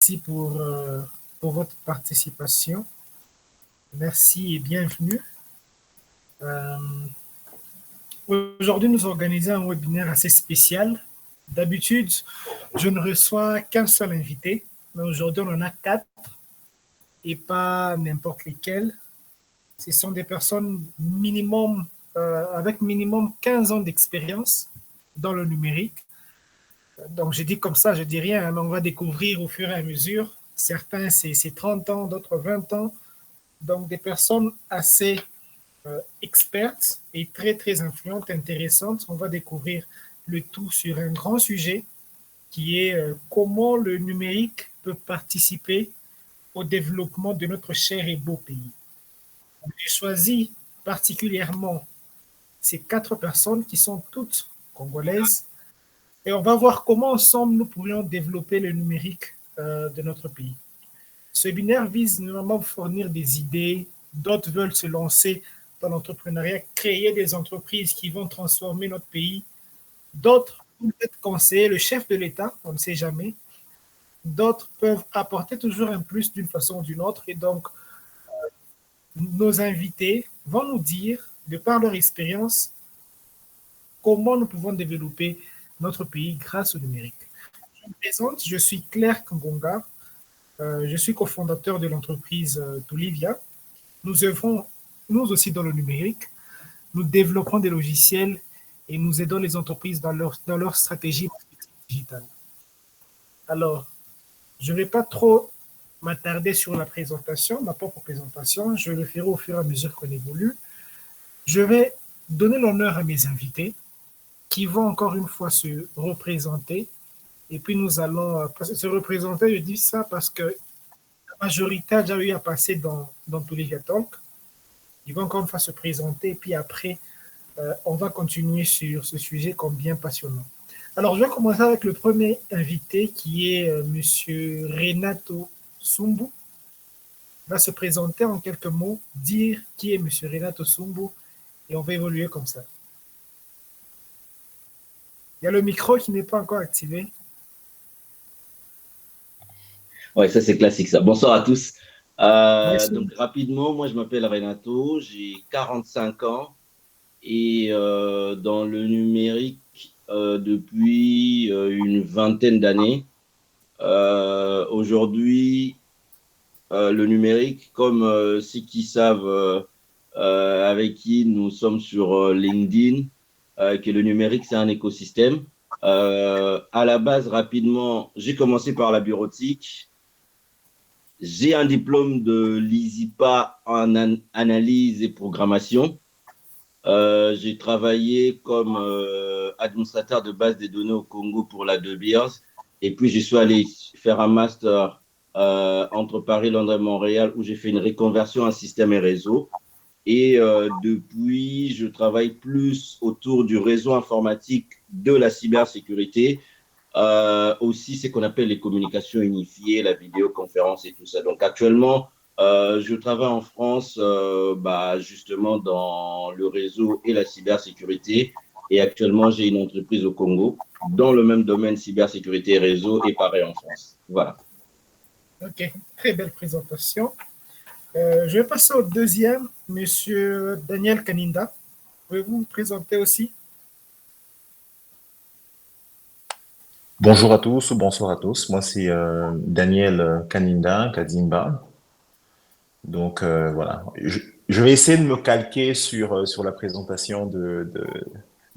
Merci pour votre participation. Merci et bienvenue. Euh, Aujourd'hui, nous organisons un webinaire assez spécial. D'habitude, je ne reçois qu'un seul invité, mais aujourd'hui, on en a 4 et pas n'importe lesquels. Ce sont des personnes avec minimum 15 ans d'expérience dans le numérique. Donc, je dis comme ça, je dis rien, hein, mais on va découvrir au fur et à mesure. Certains, c'est 30 ans, d'autres 20 ans. Donc, des personnes assez expertes et très, très influentes, intéressantes. On va découvrir le tout sur un grand sujet qui est comment le numérique peut participer au développement de notre cher et beau pays. J'ai choisi particulièrement ces 4 personnes qui sont toutes congolaises et on va voir comment ensemble nous pourrions développer le numérique de notre pays. Ce webinaire vise normalement à fournir des idées, d'autres veulent se lancer dans l'entrepreneuriat, créer des entreprises qui vont transformer notre pays, d'autres peut-être conseiller le chef de l'État, on ne sait jamais, d'autres peuvent apporter toujours un plus d'une façon ou d'une autre et donc nos invités vont nous dire, de par leur expérience, comment nous pouvons développer notre pays grâce au numérique. Je me présente, je suis Claire Kangonga, je suis cofondateur de l'entreprise Tulivia. Nous œuvrons, nous aussi, dans le numérique. Nous développons des logiciels et nous aidons les entreprises dans leur stratégie digitale. Alors, je ne vais pas trop m'attarder sur la présentation, ma propre présentation. Je le ferai au fur et à mesure qu'on évolue. Je vais donner l'honneur à mes invités qui vont encore une fois se représenter. Et puis nous allons se représenter. Je dis ça parce que la majorité a déjà eu à passer dans tous les Talk. Ils vont encore une fois se présenter. Et puis après, on va continuer sur ce sujet comme bien passionnant. Alors, je vais commencer avec le premier invité qui est Monsieur Renato Sumbu. Il va se présenter en quelques mots, dire qui est Monsieur Renato Sumbu et on va évoluer comme ça. Il y a le micro qui n'est pas encore activé. Ouais, ça c'est classique ça. Bonsoir à tous. Merci. Donc rapidement, moi je m'appelle Renato, j'ai 45 ans et dans le numérique depuis une vingtaine d'années. Aujourd'hui, le numérique, comme ceux qui savent avec qui nous sommes sur LinkedIn, que le numérique c'est un écosystème. À la base, rapidement, j'ai commencé par la bureautique. J'ai un diplôme de l'ISIPA en analyse et programmation. J'ai travaillé comme administrateur de base des données au Congo pour la De Beers. Et puis, je suis allé faire un master entre Paris, Londres et Montréal où j'ai fait une reconversion en système et réseau. Et depuis, je travaille plus autour du réseau informatique, de la cybersécurité, aussi ce qu'on appelle les communications unifiées, la vidéoconférence et tout ça. Donc actuellement, je travaille en France justement dans le réseau et la cybersécurité. Et actuellement, j'ai une entreprise au Congo dans le même domaine cybersécurité et réseau et pareil en France. Voilà. OK, très belle présentation. Je vais passer au deuxième, Monsieur Daniel Kaninda. Pouvez-vous vous présenter aussi? Bonjour à tous ou bonsoir à tous. Moi, c'est Daniel Kaninda, Kadimba. Donc, voilà. Je vais essayer de me calquer sur la présentation de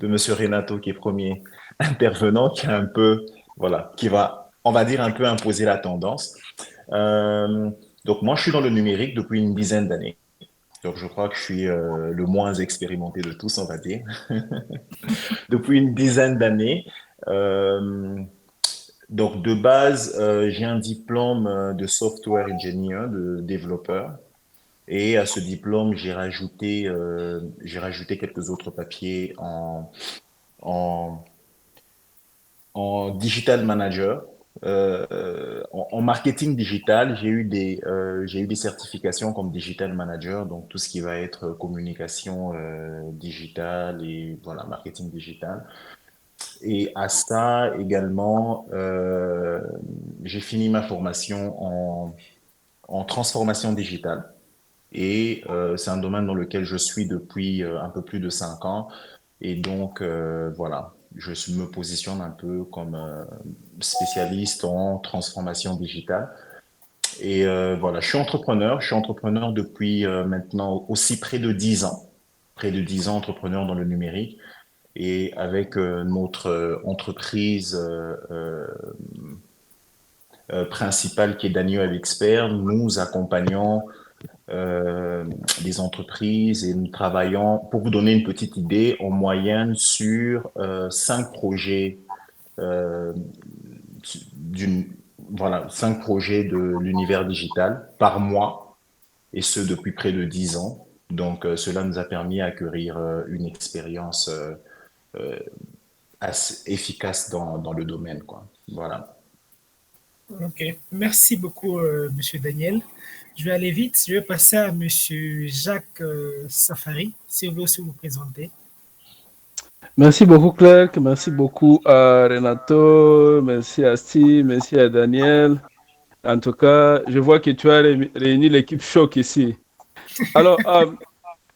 Monsieur Renato, qui est premier intervenant, qui est un peu, voilà, qui va, on va dire, un peu imposer la tendance. Euh, donc, moi, je suis dans le numérique depuis une dizaine d'années. Donc, je crois que je suis le moins expérimenté de tous, on va dire. Depuis une dizaine d'années. Euh, Donc, de base, j'ai un diplôme de software engineer, de développeur. Et à ce diplôme, j'ai rajouté quelques autres papiers en, en digital manager. En marketing digital, j'ai eu des certifications comme digital manager, donc tout ce qui va être communication digitale et voilà, marketing digital. Et à ça également, j'ai fini ma formation en transformation digitale. Et c'est un domaine dans lequel je suis depuis un peu plus de 5 ans. Et donc, voilà, me positionne un peu comme spécialiste en transformation digitale. Et voilà, je suis entrepreneur depuis maintenant aussi près de 10 ans. Près de 10 ans entrepreneur dans le numérique. Et avec notre entreprise principale qui est Daniel Expert, nous accompagnons des entreprises et nous travaillons, pour vous donner une petite idée, en moyenne sur 5 projets euh, d'une voilà, 5 projets de l'univers digital par mois, et ce depuis près de 10 ans. Donc, cela nous a permis d'acquérir une expérience assez efficace dans le domaine, quoi. Voilà. Ok, merci beaucoup, Monsieur Daniel. Je vais aller vite. Je vais passer à Monsieur Jacques Safari, si vous voulez aussi vous présenter. Merci beaucoup, Clerc. Merci beaucoup à Renato. Merci à Steve. Merci à Daniel. En tout cas, je vois que tu as réuni l'équipe choc ici. Alors,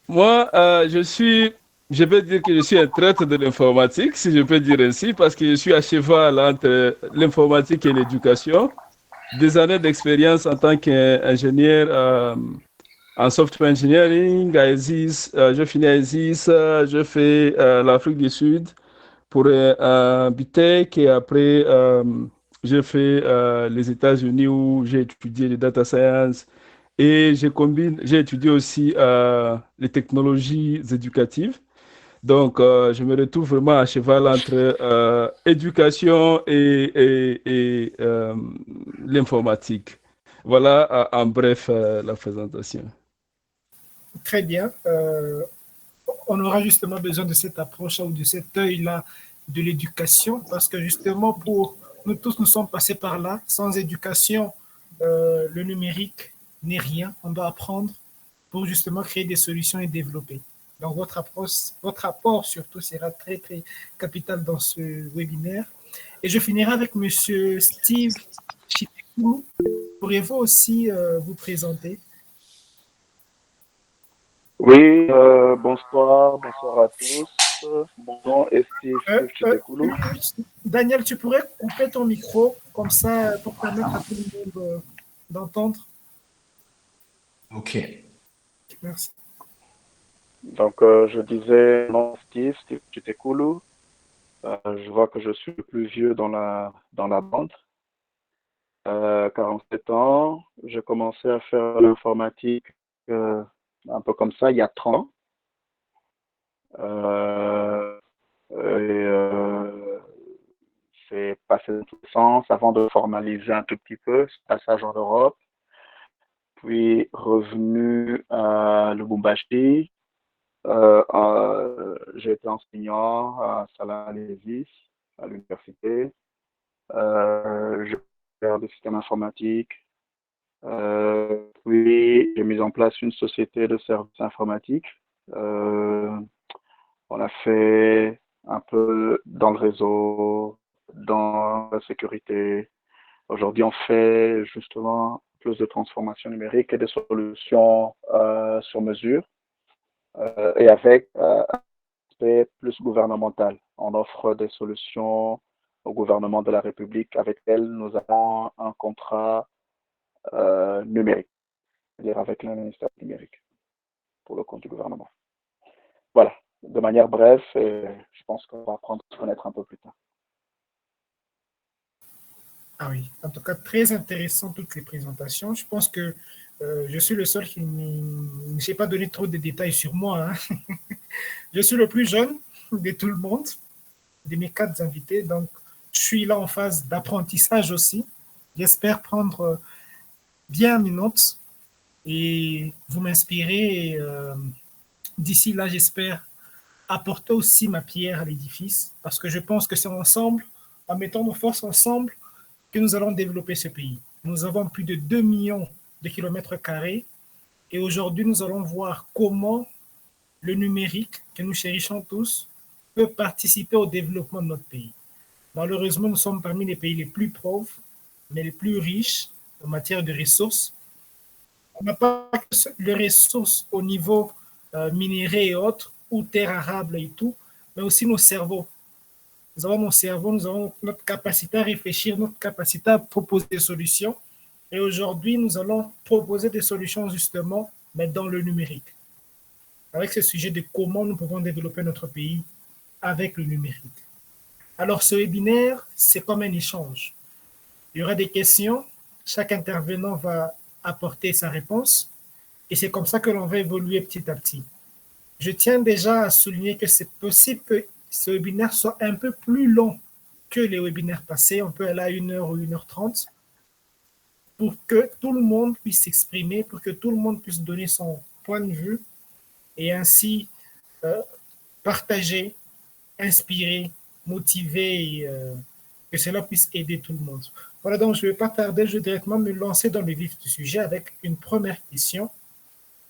moi, je peux dire que je suis un traître de l'informatique, si je peux dire ainsi, parce que je suis à cheval entre l'informatique et l'éducation. Des années d'expérience en tant qu'ingénieur en software engineering à ESIS. Je finis à ESIS, je fais l'Afrique du Sud pour un BTech et après, j'ai fait les États-Unis où j'ai étudié les data science et j'ai étudié aussi les technologies éducatives. Donc, je me retrouve vraiment à cheval entre éducation et l'informatique. Voilà, en bref, la présentation. Très bien. On aura justement besoin de cette approche ou de cet œil-là de l'éducation parce que justement, pour nous tous, nous sommes passés par là. Sans éducation, le numérique n'est rien. On doit apprendre pour justement créer des solutions et développer. Donc, votre approche, votre apport surtout sera très, très capital dans ce webinaire. Et je finirai avec Monsieur Steve Chitekulu. Pourriez-vous aussi vous présenter? Oui, bonsoir à tous. Mon nom est Euh, Steve euh, Chitekulu. Daniel, tu pourrais couper ton micro comme ça pour permettre à tout le monde d'entendre. Ok. Merci. Donc, je disais, mon nom est Steve Chitekulu. Je vois que je suis le plus vieux dans la bande. 47 ans. J'ai commencé à faire l'informatique un peu comme ça il y a 30 ans. Euh, c'est passé dans tous les sens avant de formaliser un tout petit peu, ce passage en Europe, puis revenu à Lubumbashi. J'ai été enseignant à Salah-Lévis, à l'université. J'ai fait des systèmes informatiques. Puis j'ai mis en place une société de services informatiques. On a fait un peu dans le réseau, dans la sécurité. Aujourd'hui, on fait justement plus de transformation numérique et des solutions sur mesure et avec un aspect plus gouvernemental. On offre des solutions au gouvernement de la République avec lequel nous avons un contrat numérique, c'est-à-dire avec le ministère numérique pour le compte du gouvernement. Voilà, de manière brève, et je pense qu'on va apprendre à se connaître un peu plus tard. Ah oui, en tout cas, très intéressant toutes les présentations. Je pense que je suis le seul qui ne s'est pas donné trop de détails sur moi, hein. Je suis le plus jeune de tout le monde, de mes 4 invités. Donc, je suis là en phase d'apprentissage aussi. J'espère prendre bien mes notes et vous m'inspirer. Et, d'ici là, j'espère apporter aussi ma pierre à l'édifice parce que je pense que c'est ensemble, en mettant nos forces ensemble, que nous allons développer ce pays. Nous avons plus de 2 millions de kilomètres carrés et aujourd'hui, nous allons voir comment le numérique que nous chérissons tous peut participer au développement de notre pays. Malheureusement, nous sommes parmi les pays les plus pauvres, mais les plus riches en matière de ressources. On n'a pas que les ressources au niveau minéraux et autres, ou terres arables et tout, mais aussi nos cerveaux. Nous avons nos cerveaux, nous avons notre capacité à réfléchir, notre capacité à proposer des solutions. Et aujourd'hui, nous allons proposer des solutions justement, mais dans le numérique. Avec ce sujet de comment nous pouvons développer notre pays avec le numérique. Alors, ce webinaire, c'est comme un échange. Il y aura des questions, chaque intervenant va apporter sa réponse, et c'est comme ça que l'on va évoluer petit à petit. Je tiens déjà à souligner que c'est possible que ce webinaire soit un peu plus long que les webinaires passés. On peut aller à 1h ou 1h30 pour que tout le monde puisse s'exprimer, pour que tout le monde puisse donner son point de vue et ainsi partager, inspirer, motiver et que cela puisse aider tout le monde. Voilà, donc je ne vais pas tarder, je vais directement me lancer dans le vif du sujet avec une première question.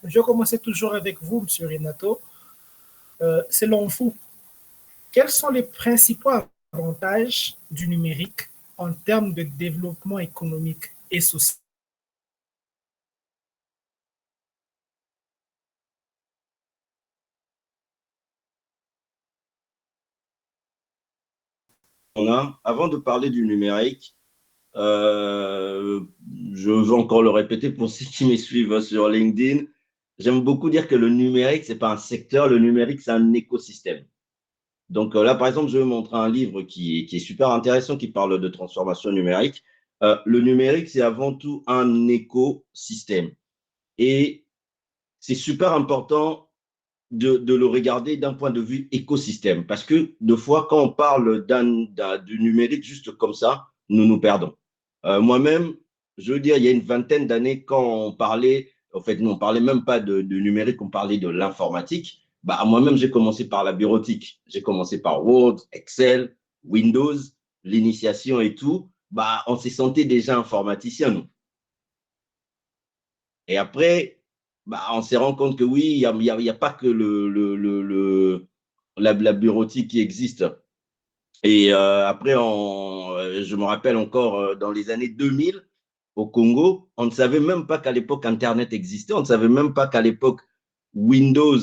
Je vais commencer toujours avec vous, M. Renato. Selon vous, quels sont les principaux avantages du numérique en termes de développement économique et social? Avant de parler du numérique, je veux encore le répéter pour ceux qui me suivent sur LinkedIn, j'aime beaucoup dire que le numérique, ce n'est pas un secteur, le numérique, c'est un écosystème. Donc là, par exemple, je vais montrer un livre qui est super intéressant, qui parle de transformation numérique. Le numérique, c'est avant tout un écosystème. Et c'est super important de le regarder d'un point de vue écosystème. Parce que des fois, quand on parle du numérique juste comme ça, nous nous perdons. Moi-même, je veux dire, il y a une vingtaine d'années, quand on parlait, en fait, nous, on ne parlait même pas de numérique, on parlait de l'informatique. Bah, moi-même, j'ai commencé par la bureautique. J'ai commencé par Word, Excel, Windows, l'initiation et tout. Bah, on s'est senti déjà informaticien, nous. Et après, bah, on s'est rendu compte que oui, il n'y a pas que la bureautique qui existe. Et après, je me rappelle encore dans les années 2000, au Congo, on ne savait même pas qu'à l'époque Internet existait, on ne savait même pas qu'à l'époque Windows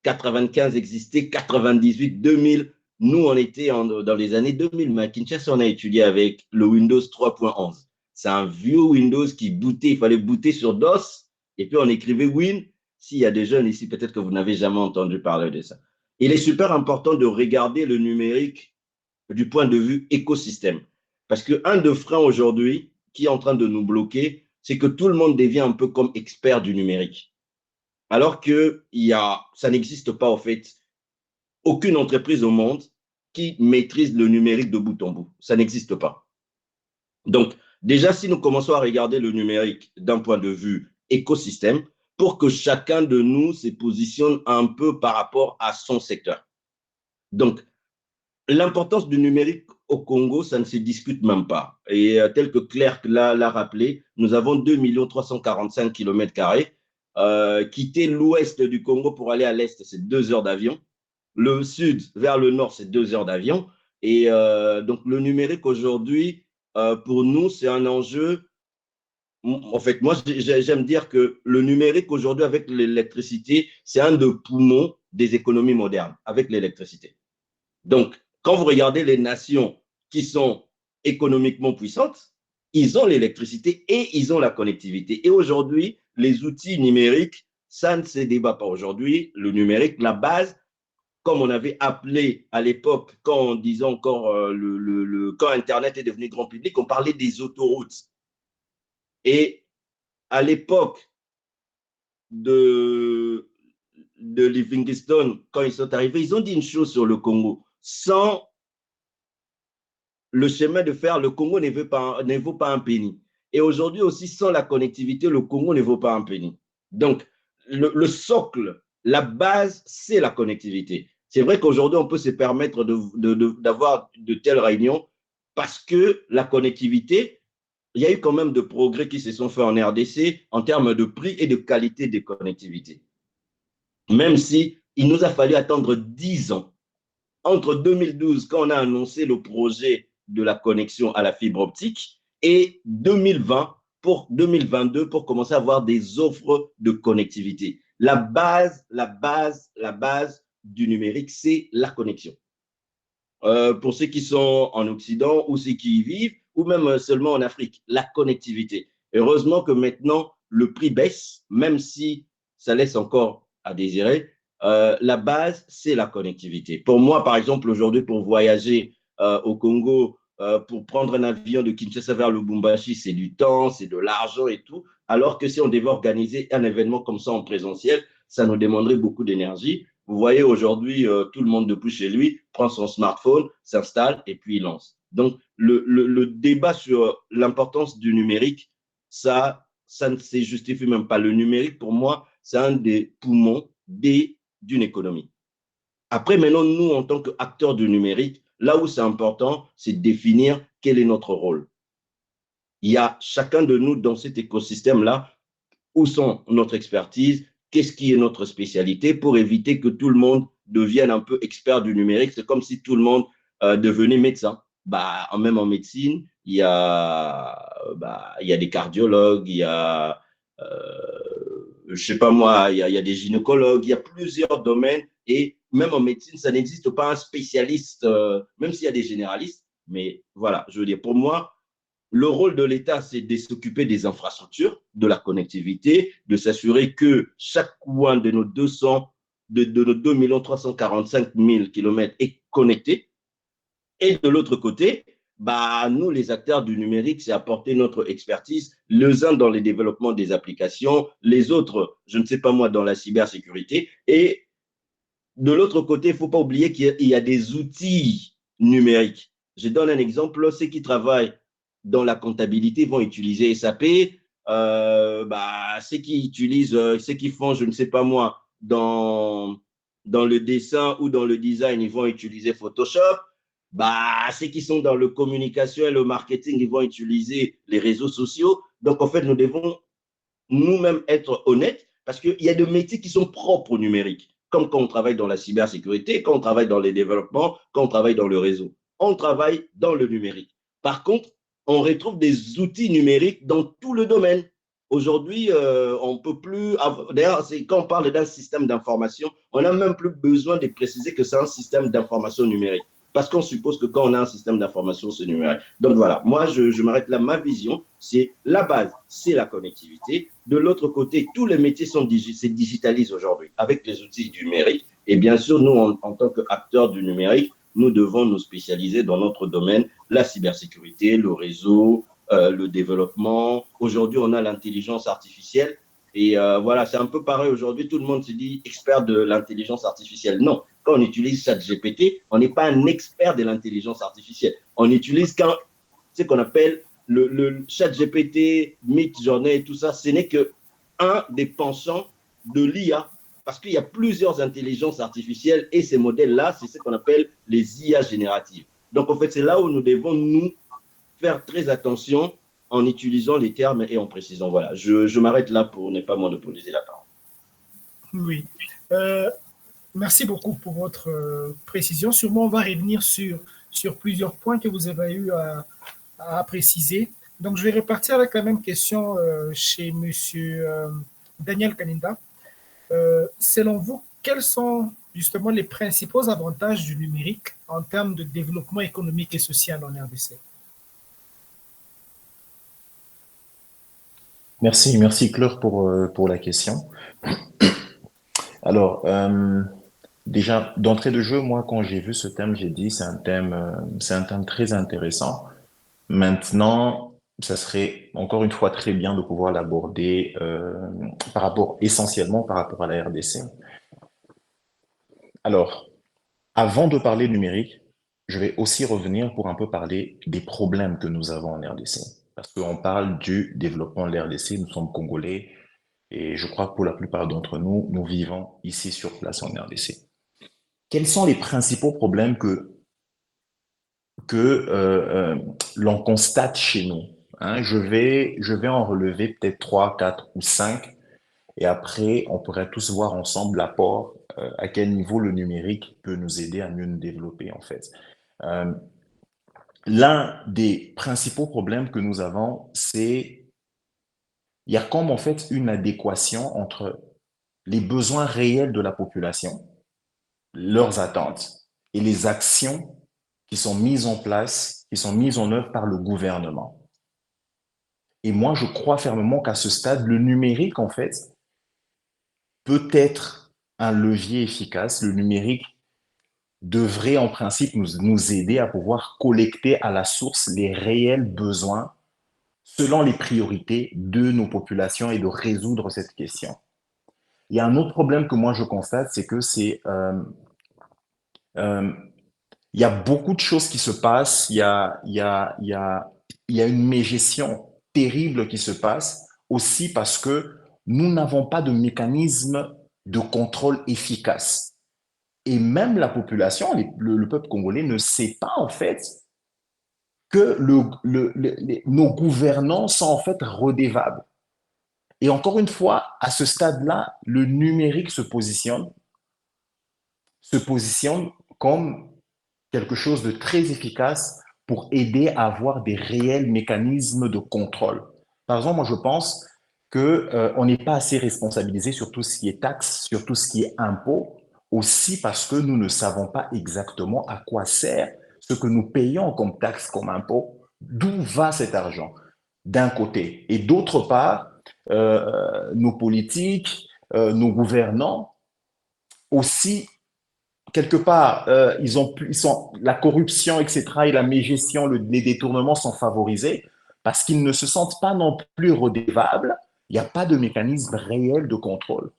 95 existait, 98, 2000. Nous, on était dans les années 2000, mais à Kinshasa, on a étudié avec le Windows 3.11. C'est un vieux Windows qui bootait, il fallait booter sur DOS, et puis on écrivait Win. S'il y a des jeunes ici, peut-être que vous n'avez jamais entendu parler de ça. Il est super important de regarder le numérique du point de vue écosystème. Parce qu'un des freins aujourd'hui qui est en train de nous bloquer, c'est que tout le monde devient un peu comme expert du numérique. Alors que ça n'existe pas, en fait, aucune entreprise au monde qui maîtrise le numérique de bout en bout. Ça n'existe pas. Donc, déjà, si nous commençons à regarder le numérique d'un point de vue écosystème, pour que chacun de nous se positionne un peu par rapport à son secteur. Donc, l'importance du numérique au Congo, ça ne se discute même pas. Et tel que Claire l'a rappelé, nous avons 2 345 km². Quitter l'ouest du Congo pour aller à l'est, c'est 2 heures d'avion. Le sud vers le nord, c'est 2 heures d'avion. Et donc, le numérique aujourd'hui, pour nous, c'est un enjeu. En fait, moi, j'aime dire que le numérique aujourd'hui, avec l'électricité, c'est un des poumons des économies modernes, avec l'électricité. Donc, quand vous regardez les nations qui sont économiquement puissantes, ils ont l'électricité et ils ont la connectivité. Et aujourd'hui, les outils numériques, ça ne se débat pas. Aujourd'hui, le numérique, la base, comme on avait appelé à l'époque, quand on disait encore, quand Internet est devenu grand public, on parlait des autoroutes. Et à l'époque de Livingstone, quand ils sont arrivés, ils ont dit une chose sur le Congo. Sans le chemin de fer, le Congo ne vaut pas un penny. Et aujourd'hui aussi, sans la connectivité, le Congo ne vaut pas un penny. Donc, le socle, la base, c'est la connectivité. C'est vrai qu'aujourd'hui, on peut se permettre d'avoir de telles réunions parce que la connectivité, il y a eu quand même de progrès qui se sont faits en RDC en termes de prix et de qualité de connectivité. Même si Il nous a fallu attendre 10 ans. Entre 2012, quand on a annoncé le projet de la connexion à la fibre optique, et 2020 pour 2022 pour commencer à avoir des offres de connectivité. La base du numérique, c'est la connexion. Pour ceux qui sont en Occident ou ceux qui y vivent, ou même seulement en Afrique, la connectivité. Heureusement que maintenant, le prix baisse, même si ça laisse encore à désirer. La base, c'est la connectivité. Pour moi, par exemple, aujourd'hui, pour voyager au Congo, pour prendre un avion de Kinshasa vers Lubumbashi, c'est du temps, c'est de l'argent et tout. Alors que si on devait organiser un événement comme ça en présentiel, ça nous demanderait beaucoup d'énergie. Vous voyez, aujourd'hui, tout le monde depuis chez lui prend son smartphone, s'installe et puis il lance. Donc, le débat sur l'importance du numérique, ça ne se justifie même pas. Le numérique, pour moi, c'est un des poumons d'une économie. Après, maintenant, nous, en tant qu'acteurs du numérique, là où c'est important, c'est de définir quel est notre rôle. Il y a chacun de nous dans cet écosystème-là, où sont notre expertise, qu'est-ce qui est notre spécialité pour éviter que tout le monde devienne un peu expert du numérique. C'est comme si tout le monde devenait médecin. Même en médecine, il y a des cardiologues, il y a, je sais pas moi, il y a des gynécologues, il y a plusieurs domaines. Et même en médecine, ça n'existe pas un spécialiste, même s'il y a des généralistes. Mais voilà, je veux dire, pour moi, le rôle de l'État, c'est de s'occuper des infrastructures, de la connectivité, de s'assurer que chaque coin de nos 2 345 000 kilomètres est connecté. Et de l'autre côté, nous, les acteurs du numérique, c'est apporter notre expertise, les uns dans le développement des applications, les autres, je ne sais pas moi, dans la cybersécurité. Et de l'autre côté, il ne faut pas oublier qu'il y a des outils numériques. Je donne un exemple, ceux qui travaillent dans la comptabilité vont utiliser SAP, ceux qui font, je ne sais pas moi, dans le dessin ou dans le design, ils vont utiliser Photoshop. Ceux qui sont dans le communication et le marketing, ils vont utiliser les réseaux sociaux. Donc, en fait, nous devons nous-mêmes être honnêtes parce qu'il y a des métiers qui sont propres au numérique, comme quand on travaille dans la cybersécurité, quand on travaille dans les développements, quand on travaille dans le réseau. On travaille dans le numérique. Par contre, on retrouve des outils numériques dans tout le domaine. Aujourd'hui, on ne peut plus… D'ailleurs, quand on parle d'un système d'information, on n'a même plus besoin de préciser que c'est un système d'information numérique. Parce qu'on suppose que quand on a un système d'information, c'est numérique. Donc voilà, moi, je m'arrête là. Ma vision, c'est la base, c'est la connectivité. De l'autre côté, tous les métiers se digitalisent aujourd'hui avec les outils numériques. Et bien sûr, nous, en tant qu'acteurs du numérique, nous devons nous spécialiser dans notre domaine, la cybersécurité, le réseau, le développement. Aujourd'hui, on a l'intelligence artificielle. Et voilà, c'est un peu pareil aujourd'hui. Tout le monde se dit expert de l'intelligence artificielle. Non, quand on utilise ChatGPT, on n'est pas un expert de l'intelligence artificielle. On utilise ce qu'on appelle le ChatGPT, Midjourney et tout ça. Ce n'est qu'un des penchants de l'IA. Parce qu'il y a plusieurs intelligences artificielles et ces modèles-là, c'est ce qu'on appelle les IA génératives. Donc, en fait, c'est là où nous devons nous faire très attention en utilisant les termes et en précisant. Voilà, je m'arrête là pour ne pas monopoliser la parole. Oui. Merci beaucoup pour votre précision. Sûrement, on va revenir sur plusieurs points que vous avez eu à préciser. Donc, je vais repartir avec la même question chez M. Daniel Kaninda. Selon vous, quels sont justement les principaux avantages du numérique en termes de développement économique et social en RDC? Merci Claire pour la question. Alors, déjà, d'entrée de jeu, moi, quand j'ai vu ce thème, j'ai dit c'est un thème très intéressant. Maintenant, ça serait encore une fois très bien de pouvoir l'aborder essentiellement par rapport à la RDC. Alors, avant de parler numérique, je vais aussi revenir pour un peu parler des problèmes que nous avons en RDC. Parce qu'on parle du développement de l'RDC, nous sommes Congolais, et je crois que pour la plupart d'entre nous, nous vivons ici sur place en RDC. Quels sont les principaux problèmes que l'on constate chez nous? Je vais en relever peut-être 3, 4 ou 5, et après, on pourrait tous voir ensemble l'apport à quel niveau le numérique peut nous aider à mieux nous développer, en fait. L'un des principaux problèmes que nous avons, c'est il y a comme en fait une adéquation entre les besoins réels de la population, leurs attentes, et les actions qui sont mises en place, qui sont mises en œuvre par le gouvernement. Et moi, je crois fermement qu'à ce stade, le numérique, en fait, peut être un levier efficace. Le numérique devrait, en principe, nous aider à pouvoir collecter à la source les réels besoins selon les priorités de nos populations et de résoudre cette question. Il y a un autre problème que moi je constate, c'est que il y a beaucoup de choses qui se passent, il y a une mégestion terrible qui se passe, aussi parce que nous n'avons pas de mécanisme de contrôle efficace. Et même la population, le peuple congolais ne sait pas en fait que nos gouvernants sont en fait redevables. Et encore une fois, à ce stade-là, le numérique se positionne comme quelque chose de très efficace pour aider à avoir des réels mécanismes de contrôle. Par exemple, moi, je pense qu'on n'est pas assez responsabilisé sur tout ce qui est taxes, sur tout ce qui est impôts, aussi parce que nous ne savons pas exactement à quoi sert ce que nous payons comme taxes, comme impôts, d'où va cet argent, d'un côté. Et d'autre part, nos politiques, nos gouvernants aussi quelque part, la corruption, etc., et la mégestion, les détournements sont favorisés parce qu'ils ne se sentent pas non plus redevables. Il n'y a pas de mécanisme réel de contrôle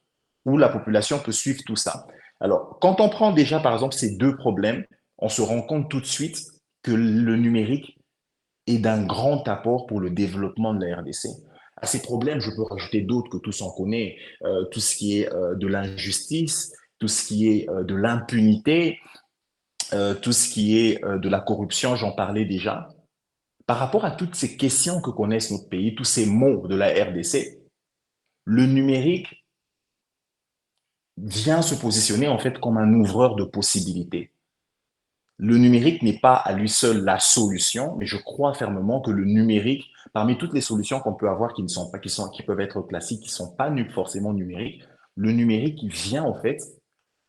où la population peut suivre tout ça. Alors, quand on prend déjà, par exemple, ces deux problèmes, on se rend compte tout de suite que le numérique est d'un grand apport pour le développement de la RDC. À ces problèmes, je peux rajouter d'autres que tous on connaît, tout ce qui est de l'injustice, tout ce qui est de l'impunité, tout ce qui est de la corruption, j'en parlais déjà. Par rapport à toutes ces questions que connaissent notre pays, tous ces mots de la RDC, le numérique vient se positionner en fait comme un ouvreur de possibilités. Le numérique n'est pas à lui seul la solution, mais je crois fermement que le numérique, parmi toutes les solutions qu'on peut avoir qui peuvent être classiques, qui ne sont pas forcément numériques, le numérique vient en fait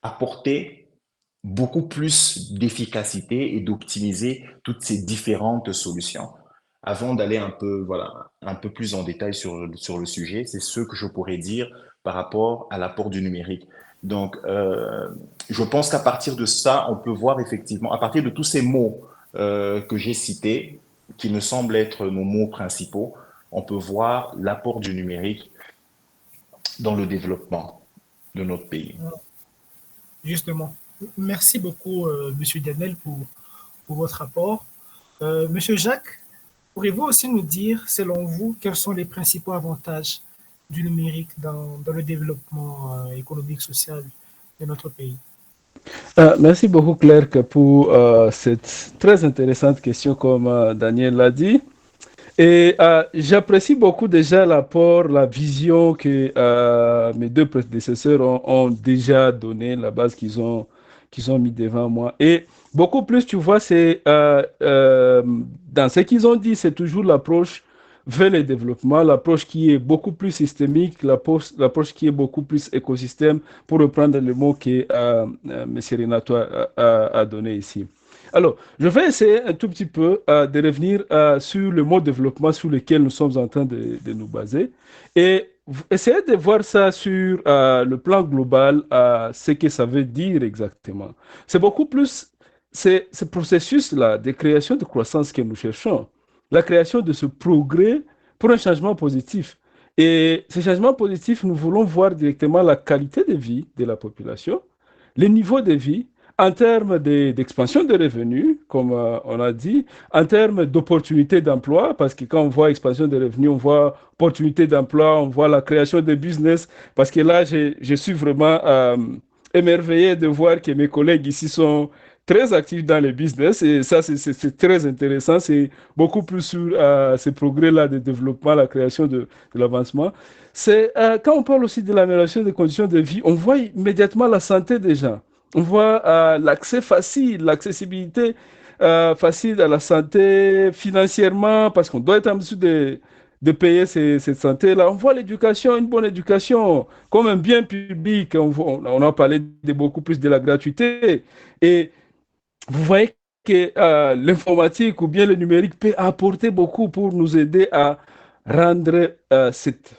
apporter beaucoup plus d'efficacité et d'optimiser toutes ces différentes solutions. Avant d'aller un peu plus en détail sur le sujet, c'est ce que je pourrais dire par rapport à l'apport du numérique. Donc, je pense qu'à partir de ça, on peut voir effectivement, à partir de tous ces mots que j'ai cités, qui me semblent être nos mots principaux, on peut voir l'apport du numérique dans le développement de notre pays. Justement. Merci beaucoup, Monsieur Daniel, pour votre rapport. Monsieur Jacques, pourriez-vous aussi nous dire, selon vous, quels sont les principaux avantages du numérique dans le développement économique, social de notre pays? Merci beaucoup, Claire, pour cette très intéressante question, comme Daniel l'a dit. Et j'apprécie beaucoup déjà l'apport, la vision que mes deux prédécesseurs ont déjà donné, la base qu'ils ont mis devant moi. Et beaucoup plus, tu vois, c'est dans ce qu'ils ont dit, c'est toujours l'approche vers le développement, l'approche qui est beaucoup plus systémique, l'approche qui est beaucoup plus écosystème, pour reprendre le mot que M. Renato a donné ici. Alors, je vais essayer un tout petit peu de revenir sur le mot développement sur lequel nous sommes en train de nous baser et essayer de voir ça sur le plan global, ce que ça veut dire exactement. C'est beaucoup plus ce processus-là de création de croissance que nous cherchons, la création de ce progrès pour un changement positif. Et ce changement positif, nous voulons voir directement la qualité de vie de la population, les niveaux de vie, en termes d'expansion de revenus, comme on a dit, en termes d'opportunités d'emploi, parce que quand on voit expansion de revenus, on voit opportunités d'emploi, on voit la création de business, parce que là, je suis vraiment émerveillé de voir que mes collègues ici sont très actifs dans les business et ça, c'est très intéressant. C'est beaucoup plus sur ces progrès-là de développement, la création de l'avancement. C'est quand on parle aussi de l'amélioration des conditions de vie, on voit immédiatement la santé des gens. On voit l'accès facile, l'accessibilité facile à la santé financièrement, parce qu'on doit être en mesure de payer cette santé-là. On voit l'éducation, une bonne éducation, comme un bien public. On a parlé de beaucoup plus de la gratuité. Et vous voyez que l'informatique ou bien le numérique peut apporter beaucoup pour nous aider à rendre cette,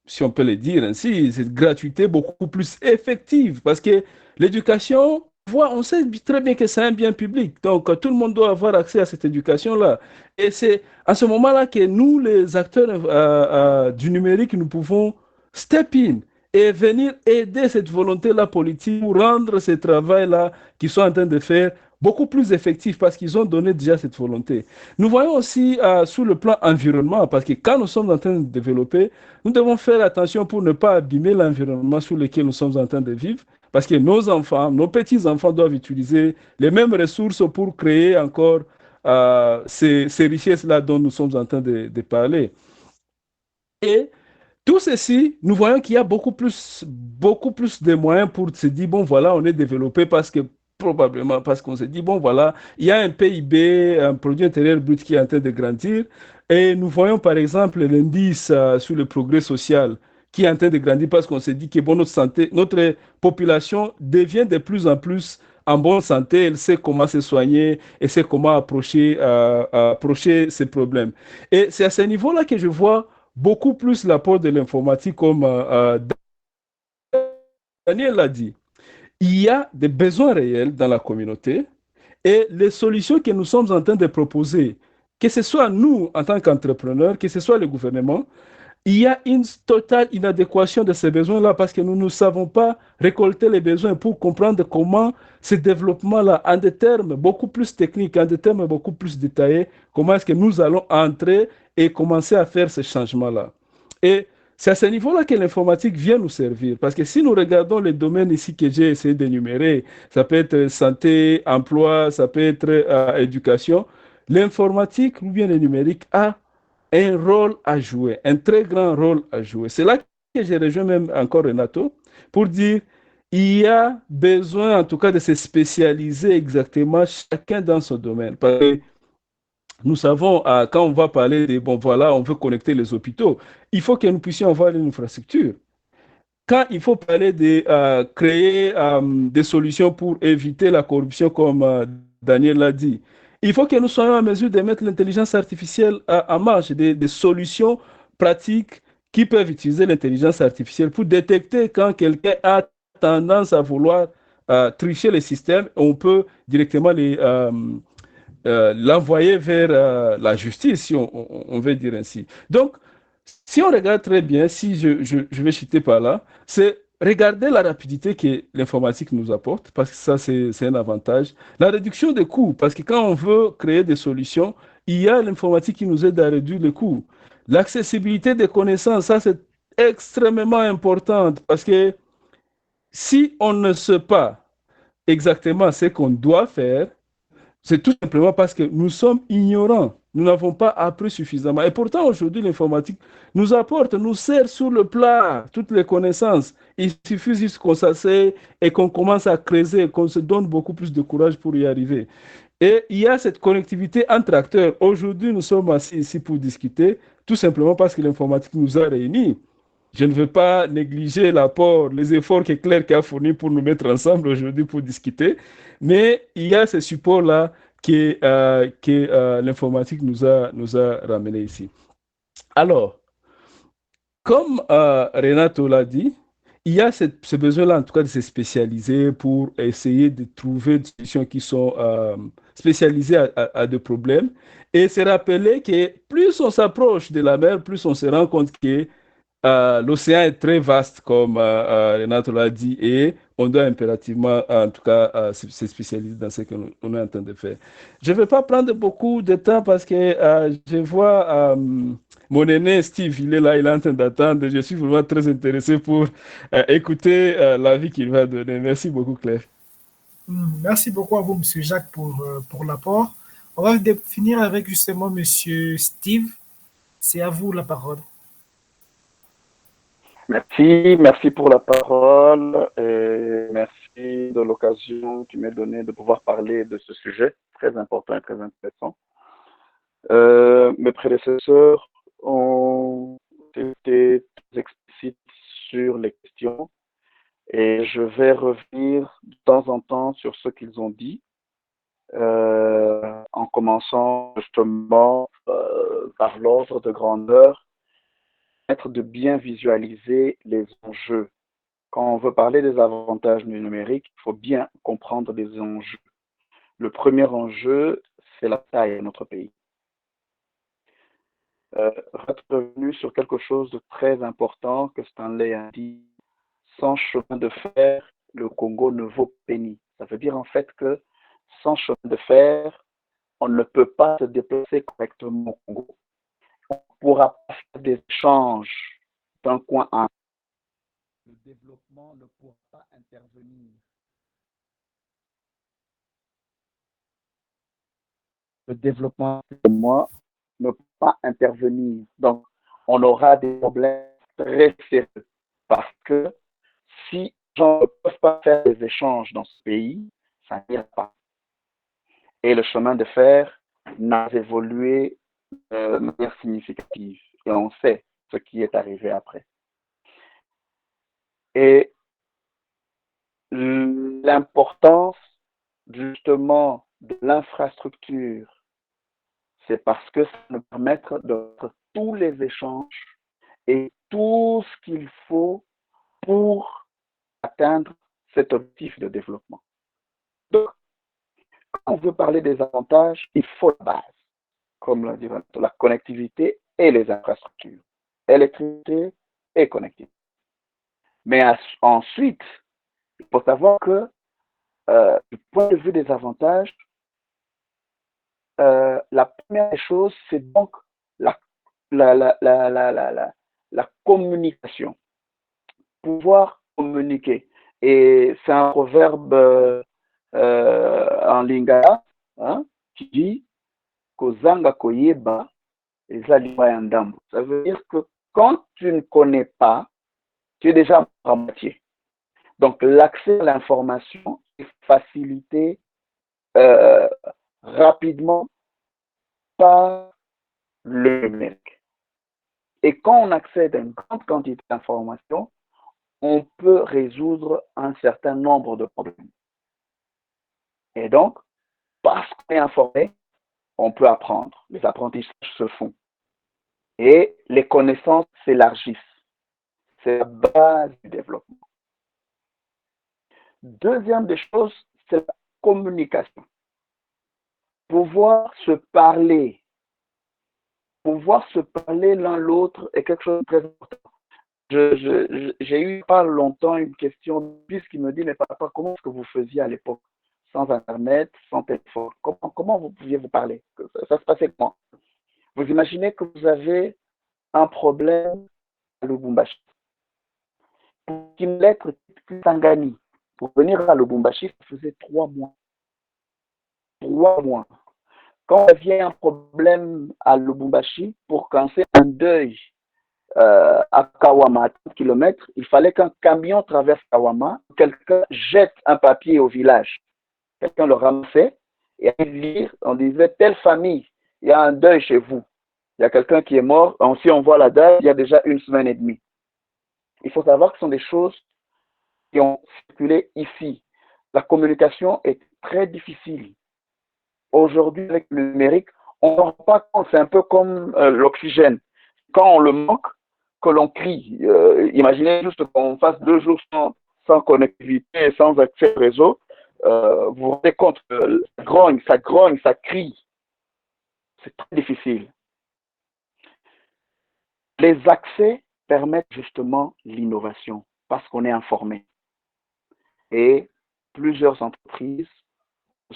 si on peut le dire ainsi, cette gratuité beaucoup plus effective. Parce que l'éducation, on sait très bien que c'est un bien public. Donc, tout le monde doit avoir accès à cette éducation-là. Et c'est à ce moment-là que nous, les acteurs du numérique, nous pouvons step in et venir aider cette volonté-là politique pour rendre ce travail-là qu'ils sont en train de faire beaucoup plus effectif parce qu'ils ont donné déjà cette volonté. Nous voyons aussi sur le plan environnement, parce que quand nous sommes en train de développer, nous devons faire attention pour ne pas abîmer l'environnement sur lequel nous sommes en train de vivre, parce que nos enfants, nos petits-enfants doivent utiliser les mêmes ressources pour créer encore ces richesses-là dont nous sommes en train de parler. Et tout ceci, nous voyons qu'il y a beaucoup plus de moyens pour se dire, bon, voilà, on est développé parce que probablement parce qu'on s'est dit, bon, voilà, il y a un PIB, un produit intérieur brut qui est en train de grandir. Et nous voyons, par exemple, l'indice sur le progrès social qui est en train de grandir parce qu'on s'est dit que bon, notre santé, notre population devient de plus en plus en bonne santé, elle sait comment se soigner, elle sait comment approcher ces problèmes. Et c'est à ce niveau-là que je vois beaucoup plus l'apport de l'informatique, comme Daniel l'a dit. Il y a des besoins réels dans la communauté et les solutions que nous sommes en train de proposer, que ce soit nous en tant qu'entrepreneurs, que ce soit le gouvernement, il y a une totale inadéquation de ces besoins-là parce que nous ne savons pas récolter les besoins pour comprendre comment ce développement-là, en des termes beaucoup plus techniques, en des termes beaucoup plus détaillés, comment est-ce que nous allons entrer et commencer à faire ce changement-là. Et c'est à ce niveau-là que l'informatique vient nous servir. Parce que si nous regardons les domaines ici que j'ai essayé d'énumérer, ça peut être santé, emploi, ça peut être éducation, l'informatique ou bien le numérique a un rôle à jouer, un très grand rôle à jouer. C'est là que j'ai rejoint même encore Renato pour dire il y a besoin en tout cas de se spécialiser exactement chacun dans son domaine. Parce que nous savons, quand on va parler de, bon voilà, on veut connecter les hôpitaux, il faut que nous puissions avoir une infrastructure. Quand il faut parler de créer des solutions pour éviter la corruption, comme Daniel l'a dit, il faut que nous soyons en mesure de mettre l'intelligence artificielle en marche, des solutions pratiques qui peuvent utiliser l'intelligence artificielle pour détecter quand quelqu'un a tendance à vouloir tricher les systèmes. On peut directement l'envoyer vers la justice, si on veut dire ainsi. Donc, si on regarde très bien, si je vais chuter par là, c'est regarder la rapidité que l'informatique nous apporte, parce que ça, c'est un avantage. La réduction des coûts, parce que quand on veut créer des solutions, il y a l'informatique qui nous aide à réduire les coûts. L'accessibilité des connaissances, ça, c'est extrêmement important, parce que si on ne sait pas exactement ce qu'on doit faire, c'est tout simplement parce que nous sommes ignorants. Nous n'avons pas appris suffisamment. Et pourtant, aujourd'hui, l'informatique nous apporte, nous sert sur le plat toutes les connaissances. Il suffit juste qu'on s'asseye et qu'on commence à creuser, qu'on se donne beaucoup plus de courage pour y arriver. Et il y a cette connectivité entre acteurs. Aujourd'hui, nous sommes assis ici pour discuter, tout simplement parce que l'informatique nous a réunis. Je ne veux pas négliger l'apport, les efforts que Claire a fournis pour nous mettre ensemble aujourd'hui pour discuter, mais il y a ce support-là que l'informatique nous a ramené ici. Alors, comme Renato l'a dit, il y a ce besoin-là, en tout cas, de se spécialiser pour essayer de trouver des solutions qui sont spécialisées à des problèmes et se rappeler que plus on s'approche de la mer, plus on se rend compte que l'océan est très vaste, comme Renato l'a dit, et on doit impérativement, en tout cas, se spécialiser dans ce qu'on est en train de faire. Je ne vais pas prendre beaucoup de temps parce que je vois mon aîné Steve, il est là, il est en train d'attendre. Je suis vraiment très intéressé pour écouter l'avis qu'il va donner. Merci beaucoup, Claire. Merci beaucoup à vous, Monsieur Jacques, pour l'apport. On va finir avec justement Monsieur Steve. C'est à vous la parole. Merci pour la parole et merci de l'occasion que tu m'as donnée de pouvoir parler de ce sujet très important et très intéressant. Mes prédécesseurs ont été très explicites sur les questions et je vais revenir de temps en temps sur ce qu'ils ont dit, en commençant justement par l'ordre de grandeur, être de bien visualiser les enjeux. Quand on veut parler des avantages du numérique, il faut bien comprendre les enjeux. Le premier enjeu, c'est la taille de notre pays. Revenu sur quelque chose de très important que Stanley a dit, sans chemin de fer, le Congo ne vaut penny. Ça veut dire en fait que sans chemin de fer, on ne peut pas se déplacer correctement au Congo. On ne pourra pas faire des échanges d'un coin à un autre. Le développement ne pourra pas intervenir. Le développement, pour moi, ne peut pas intervenir. Donc, on aura des problèmes très sérieux parce que si les gens ne peuvent pas faire des échanges dans ce pays, ça n'ira pas. Et le chemin de fer n'a évolué de manière significative. Et on sait ce qui est arrivé après. Et l'importance justement de l'infrastructure, c'est parce que ça nous permet de faire tous les échanges et tout ce qu'il faut pour atteindre cet objectif de développement. Donc, quand on veut parler des avantages, il faut la base, comme l'a dit la connectivité et les infrastructures, électricité et connectivité. Mais ensuite, il faut savoir que du point de vue des avantages, la première chose, c'est donc la, la communication, pouvoir communiquer. Et c'est un proverbe en lingala qui dit Kozanga koyeba ezali ya ndambo. Ça veut dire que quand tu ne connais pas, tu es déjà à moitié. Donc l'accès à l'information est facilité rapidement par le numérique. Et quand on accède à une grande quantité d'informations, on peut résoudre un certain nombre de problèmes. Et donc, parce qu'on est informé, on peut apprendre. Les apprentissages se font. Et les connaissances s'élargissent. C'est la base du développement. Deuxième des choses, c'est la communication. Pouvoir se parler l'un l'autre est quelque chose de très important. J'ai eu pas longtemps une question de fils qui me dit, mais papa, comment est-ce que vous faisiez à l'époque sans Internet, sans téléphone? Comment vous pouviez vous parler? Ça se passait comment? Vous imaginez que vous avez un problème à Lubumbashi. Pour qu'une lettre Kisangani, pour venir à Lubumbashi, ça faisait 3 mois. 3 mois. Quand il y a un problème à Lubumbashi, pour commencer un deuil à Kawama, à 30 km, il fallait qu'un camion traverse Kawama, quelqu'un jette un papier au village. Quelqu'un le ramassait et on disait telle famille, il y a un deuil chez vous. Il y a quelqu'un qui est mort, si on voit la date, il y a déjà 1 semaine et demie. Il faut savoir que ce sont des choses qui ont circulé ici. La communication est très difficile. Aujourd'hui, avec le numérique, on ne rend pas compte, c'est un peu comme l'oxygène. Quand on le manque, que l'on crie. Imaginez juste qu'on fasse 2 jours sans connectivité, sans accès au réseau. Vous vous rendez compte que ça grogne, ça crie. C'est très difficile. Les accès permettent justement l'innovation parce qu'on est informé. Et plusieurs entreprises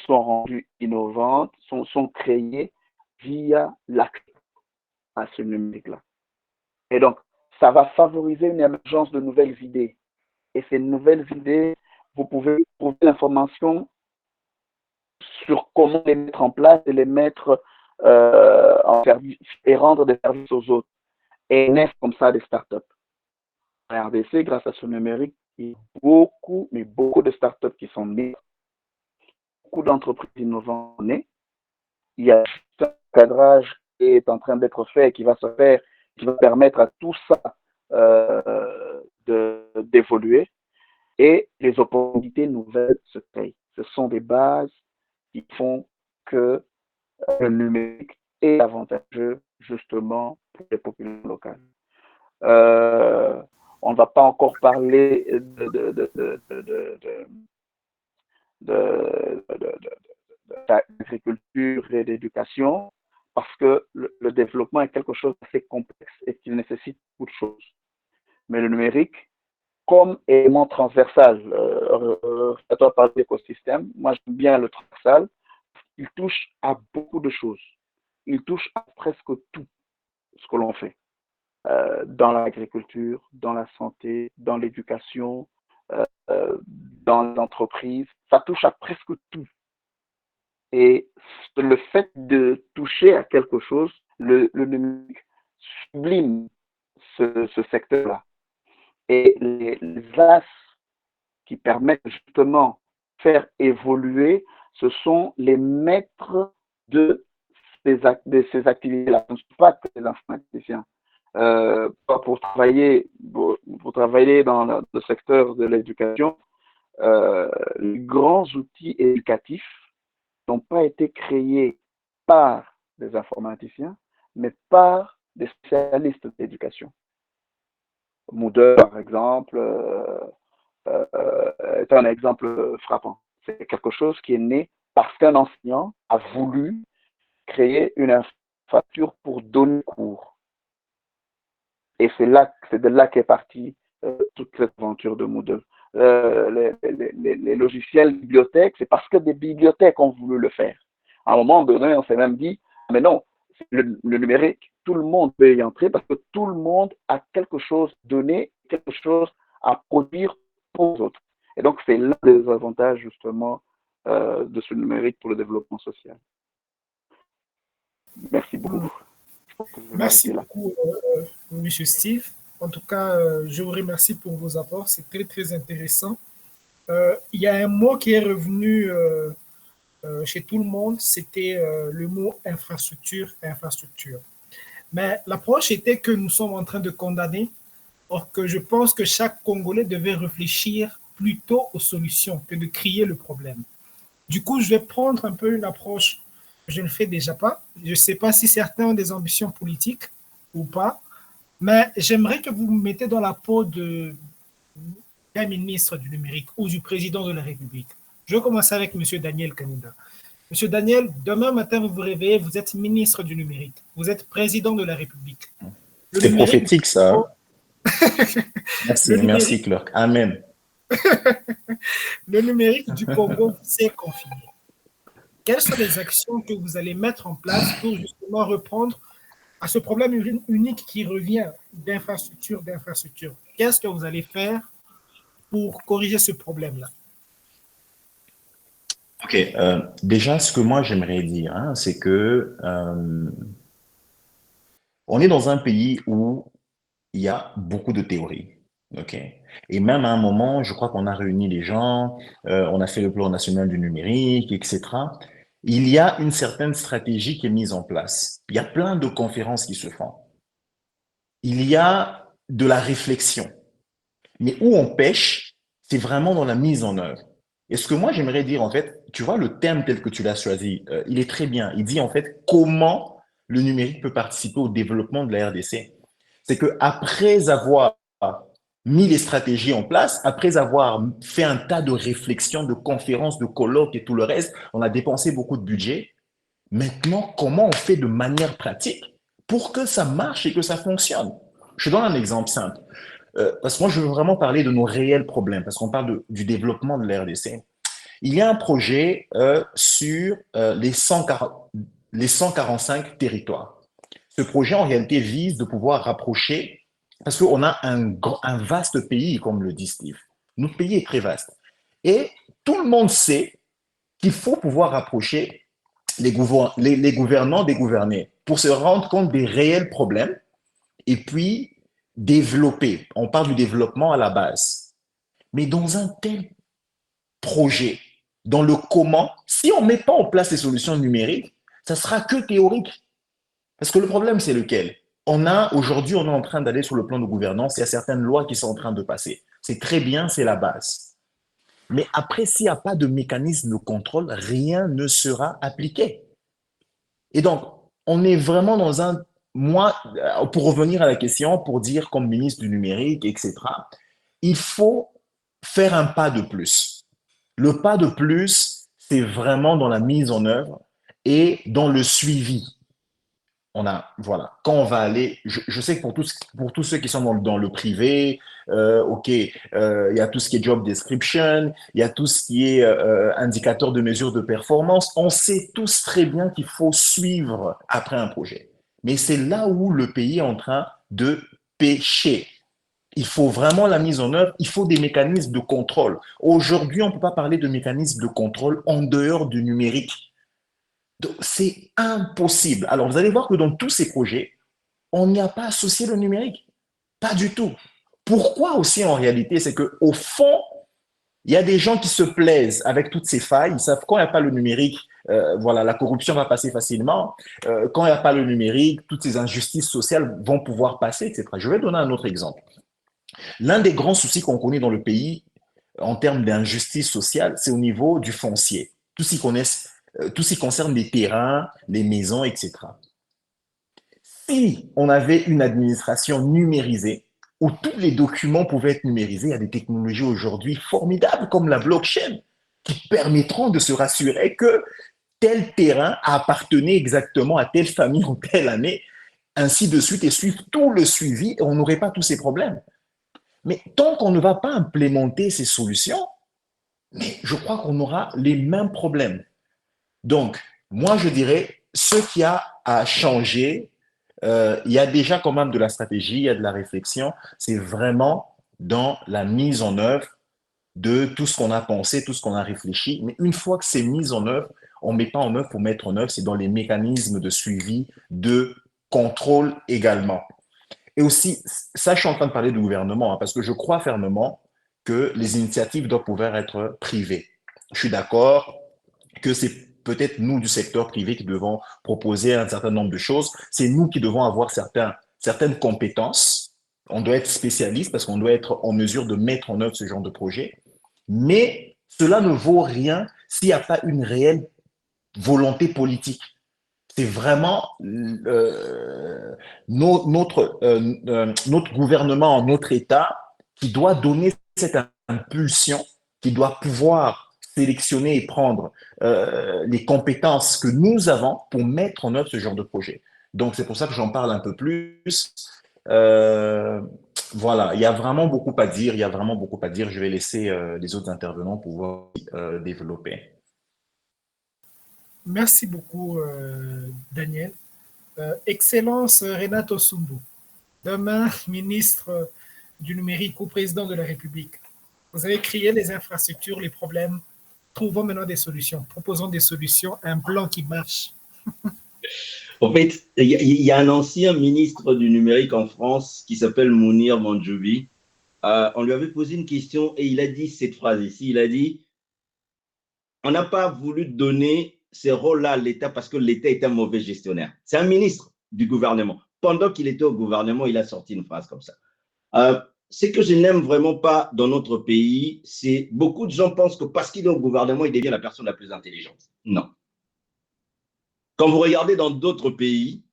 sont rendues innovantes, sont créées via l'accès à ce numérique-là. Et donc, ça va favoriser une émergence de nouvelles idées. Et ces nouvelles idées, vous pouvez trouver l'information sur comment les mettre en place et les mettre en service et rendre des services aux autres. Et naissent comme ça des startups. En RDC, grâce à ce numérique, il y a beaucoup, mais beaucoup de startups qui sont nées, beaucoup d'entreprises innovantes nées. Il y a juste un cadrage qui est en train d'être fait et qui va se faire, qui va permettre à tout ça d'évoluer. Et les opportunités nouvelles se créent. Ce sont des bases qui font que le numérique est avantageux justement pour les populations locales. On ne va pas encore parler d'agriculture et d'éducation parce que le développement est quelque chose d'assez complexe et qui nécessite beaucoup de choses. Mais le numérique, comme élément transversal, à toi parler d'écosystème, moi j'aime bien le transversal, il touche à beaucoup de choses. Il touche à presque tout ce que l'on fait. Dans l'agriculture, dans la santé, dans l'éducation, dans l'entreprise, ça touche à presque tout. Et le fait de toucher à quelque chose, le numérique sublime ce secteur-là. Et les axes qui permettent justement de faire évoluer, ce sont les maîtres de ces activités-là. Ce ne sont pas que les informaticiens. Pour travailler dans le secteur de l'éducation, les grands outils éducatifs n'ont pas été créés par des informaticiens, mais par des spécialistes d'éducation. Moodle, par exemple, est un exemple frappant. C'est quelque chose qui est né parce qu'un enseignant a voulu créer une infrastructure pour donner cours. Et c'est de là qu'est partie toute cette aventure de Moodle. Les logiciels bibliothèques, c'est parce que des bibliothèques ont voulu le faire. À un moment donné, on s'est même dit, mais non, le numérique, tout le monde peut y entrer parce que tout le monde a quelque chose à donner, quelque chose à produire pour les autres. Et donc, c'est l'un des avantages, justement, de ce numérique pour le développement social. Merci beaucoup. Merci beaucoup, M. Steve. En tout cas, je vous remercie pour vos apports. C'est très, très intéressant. Il y a un mot qui est revenu chez tout le monde, c'était le mot infrastructure, infrastructure. Mais l'approche était que nous sommes en train de condamner, or que je pense que chaque Congolais devait réfléchir plutôt aux solutions que de crier le problème. Du coup, je vais prendre un peu une approche que je ne fais déjà pas. Je ne sais pas si certains ont des ambitions politiques ou pas, mais j'aimerais que vous vous mettez dans la peau d'un ministre du numérique ou du président de la République. Je vais commencer avec M. Daniel Kanida. Monsieur Daniel, demain matin, vous vous réveillez, vous êtes ministre du numérique. Vous êtes président de la République. C'est prophétique, ça. Merci, Clerc. Amen. Le numérique du Congo s'est confiné. Quelles sont les actions que vous allez mettre en place pour justement répondre à ce problème unique qui revient d'infrastructure. Qu'est-ce que vous allez faire pour corriger ce problème-là? Ok, déjà, ce que moi j'aimerais dire, c'est que on est dans un pays où il y a beaucoup de théories. Ok, et même à un moment, je crois qu'on a réuni les gens, on a fait le plan national du numérique, etc. Il y a une certaine stratégie qui est mise en place. Il y a plein de conférences qui se font. Il y a de la réflexion. Mais où on pêche, c'est vraiment dans la mise en œuvre. Et ce que moi j'aimerais dire, en fait, tu vois, le thème tel que tu l'as choisi, il est très bien. Il dit en fait comment le numérique peut participer au développement de la RDC. C'est que après avoir mis les stratégies en place, après avoir fait un tas de réflexions, de conférences, de colloques et tout le reste, on a dépensé beaucoup de budget. Maintenant, comment on fait de manière pratique pour que ça marche et que ça fonctionne? Je donne un exemple simple. Parce que moi, je veux vraiment parler de nos réels problèmes, parce qu'on parle du développement de la RDC. Il y a un projet sur les 145 territoires. Ce projet, en réalité, vise de pouvoir rapprocher, parce qu'on a un vaste pays, comme le dit Steve. Notre pays est très vaste. Et tout le monde sait qu'il faut pouvoir rapprocher les gouvernants des gouvernés pour se rendre compte des réels problèmes et puis développer. On parle du développement à la base. Mais dans un tel projet, dans le comment, si on ne met pas en place les solutions numériques, ça sera que théorique. Parce que le problème, c'est lequel? Aujourd'hui, on est en train d'aller sur le plan de gouvernance, il y a certaines lois qui sont en train de passer. C'est très bien, c'est la base. Mais après, s'il n'y a pas de mécanisme de contrôle, rien ne sera appliqué. Et donc, on est vraiment dans moi, pour revenir à la question, pour dire comme ministre du numérique, etc., il faut faire un pas de plus. Le pas de plus, c'est vraiment dans la mise en œuvre et dans le suivi. Quand on va aller, je sais que pour tous ceux qui sont dans le privé, ok, il y a tout ce qui est job description, il y a tout ce qui est indicateur de mesure de performance. On sait tous très bien qu'il faut suivre après un projet. Mais c'est là où le pays est en train de pécher. Il faut vraiment la mise en œuvre, il faut des mécanismes de contrôle. Aujourd'hui, on ne peut pas parler de mécanismes de contrôle en dehors du numérique. Donc, c'est impossible. Alors, vous allez voir que dans tous ces projets, on n'y a pas associé le numérique. Pas du tout. Pourquoi aussi en réalité? C'est qu'au fond, il y a des gens qui se plaisent avec toutes ces failles. Ils savent quand il n'y a pas le numérique, la corruption va passer facilement. Quand il n'y a pas le numérique, toutes ces injustices sociales vont pouvoir passer, etc. Je vais donner un autre exemple. L'un des grands soucis qu'on connaît dans le pays en termes d'injustice sociale, c'est au niveau du foncier. Tout ce qui concerne les terrains, les maisons, etc. Si on avait une administration numérisée, où tous les documents pouvaient être numérisés, il y a des technologies aujourd'hui formidables comme la blockchain qui permettront de se rassurer que tel terrain appartenait exactement à telle famille en telle année, ainsi de suite, et suivre tout le suivi, et on n'aurait pas tous ces problèmes. Mais tant qu'on ne va pas implémenter ces solutions, mais je crois qu'on aura les mêmes problèmes. Donc, moi, je dirais, ce qui a à changer, il y a déjà quand même de la stratégie, il y a de la réflexion, c'est vraiment dans la mise en œuvre de tout ce qu'on a pensé, tout ce qu'on a réfléchi. Mais une fois que c'est mis en œuvre, on ne met pas en œuvre pour mettre en œuvre, c'est dans les mécanismes de suivi, de contrôle également. Et aussi, ça, je suis en train de parler du gouvernement, parce que je crois fermement que les initiatives doivent pouvoir être privées. Je suis d'accord que c'est peut-être nous du secteur privé qui devons proposer un certain nombre de choses. C'est nous qui devons avoir certaines compétences. On doit être spécialiste parce qu'on doit être en mesure de mettre en œuvre ce genre de projet. Mais cela ne vaut rien s'il n'y a pas une réelle volonté politique. C'est vraiment notre gouvernement, notre État qui doit donner cette impulsion, qui doit pouvoir sélectionner et prendre les compétences que nous avons pour mettre en œuvre ce genre de projet. Donc, c'est pour ça que j'en parle un peu plus. Il y a vraiment beaucoup à dire. Je vais laisser les autres intervenants pouvoir développer. Merci beaucoup, Daniel. Excellence Renato Sumbu, demain ministre du numérique ou président de la République. Vous avez créé les infrastructures, les problèmes. Trouvons maintenant des solutions. Proposons des solutions, un plan qui marche. En fait, il y a un ancien ministre du numérique en France qui s'appelle Mounir Manjoubi. On lui avait posé une question et il a dit cette phrase ici. Il a dit, on n'a pas voulu donner ces rôles-là à l'État parce que l'État est un mauvais gestionnaire. C'est un ministre du gouvernement. Pendant qu'il était au gouvernement, il a sorti une phrase comme ça. Ce que je n'aime vraiment pas dans notre pays, c'est beaucoup de gens pensent que parce qu'il est au gouvernement, il devient la personne la plus intelligente. Non. Quand vous regardez dans d'autres pays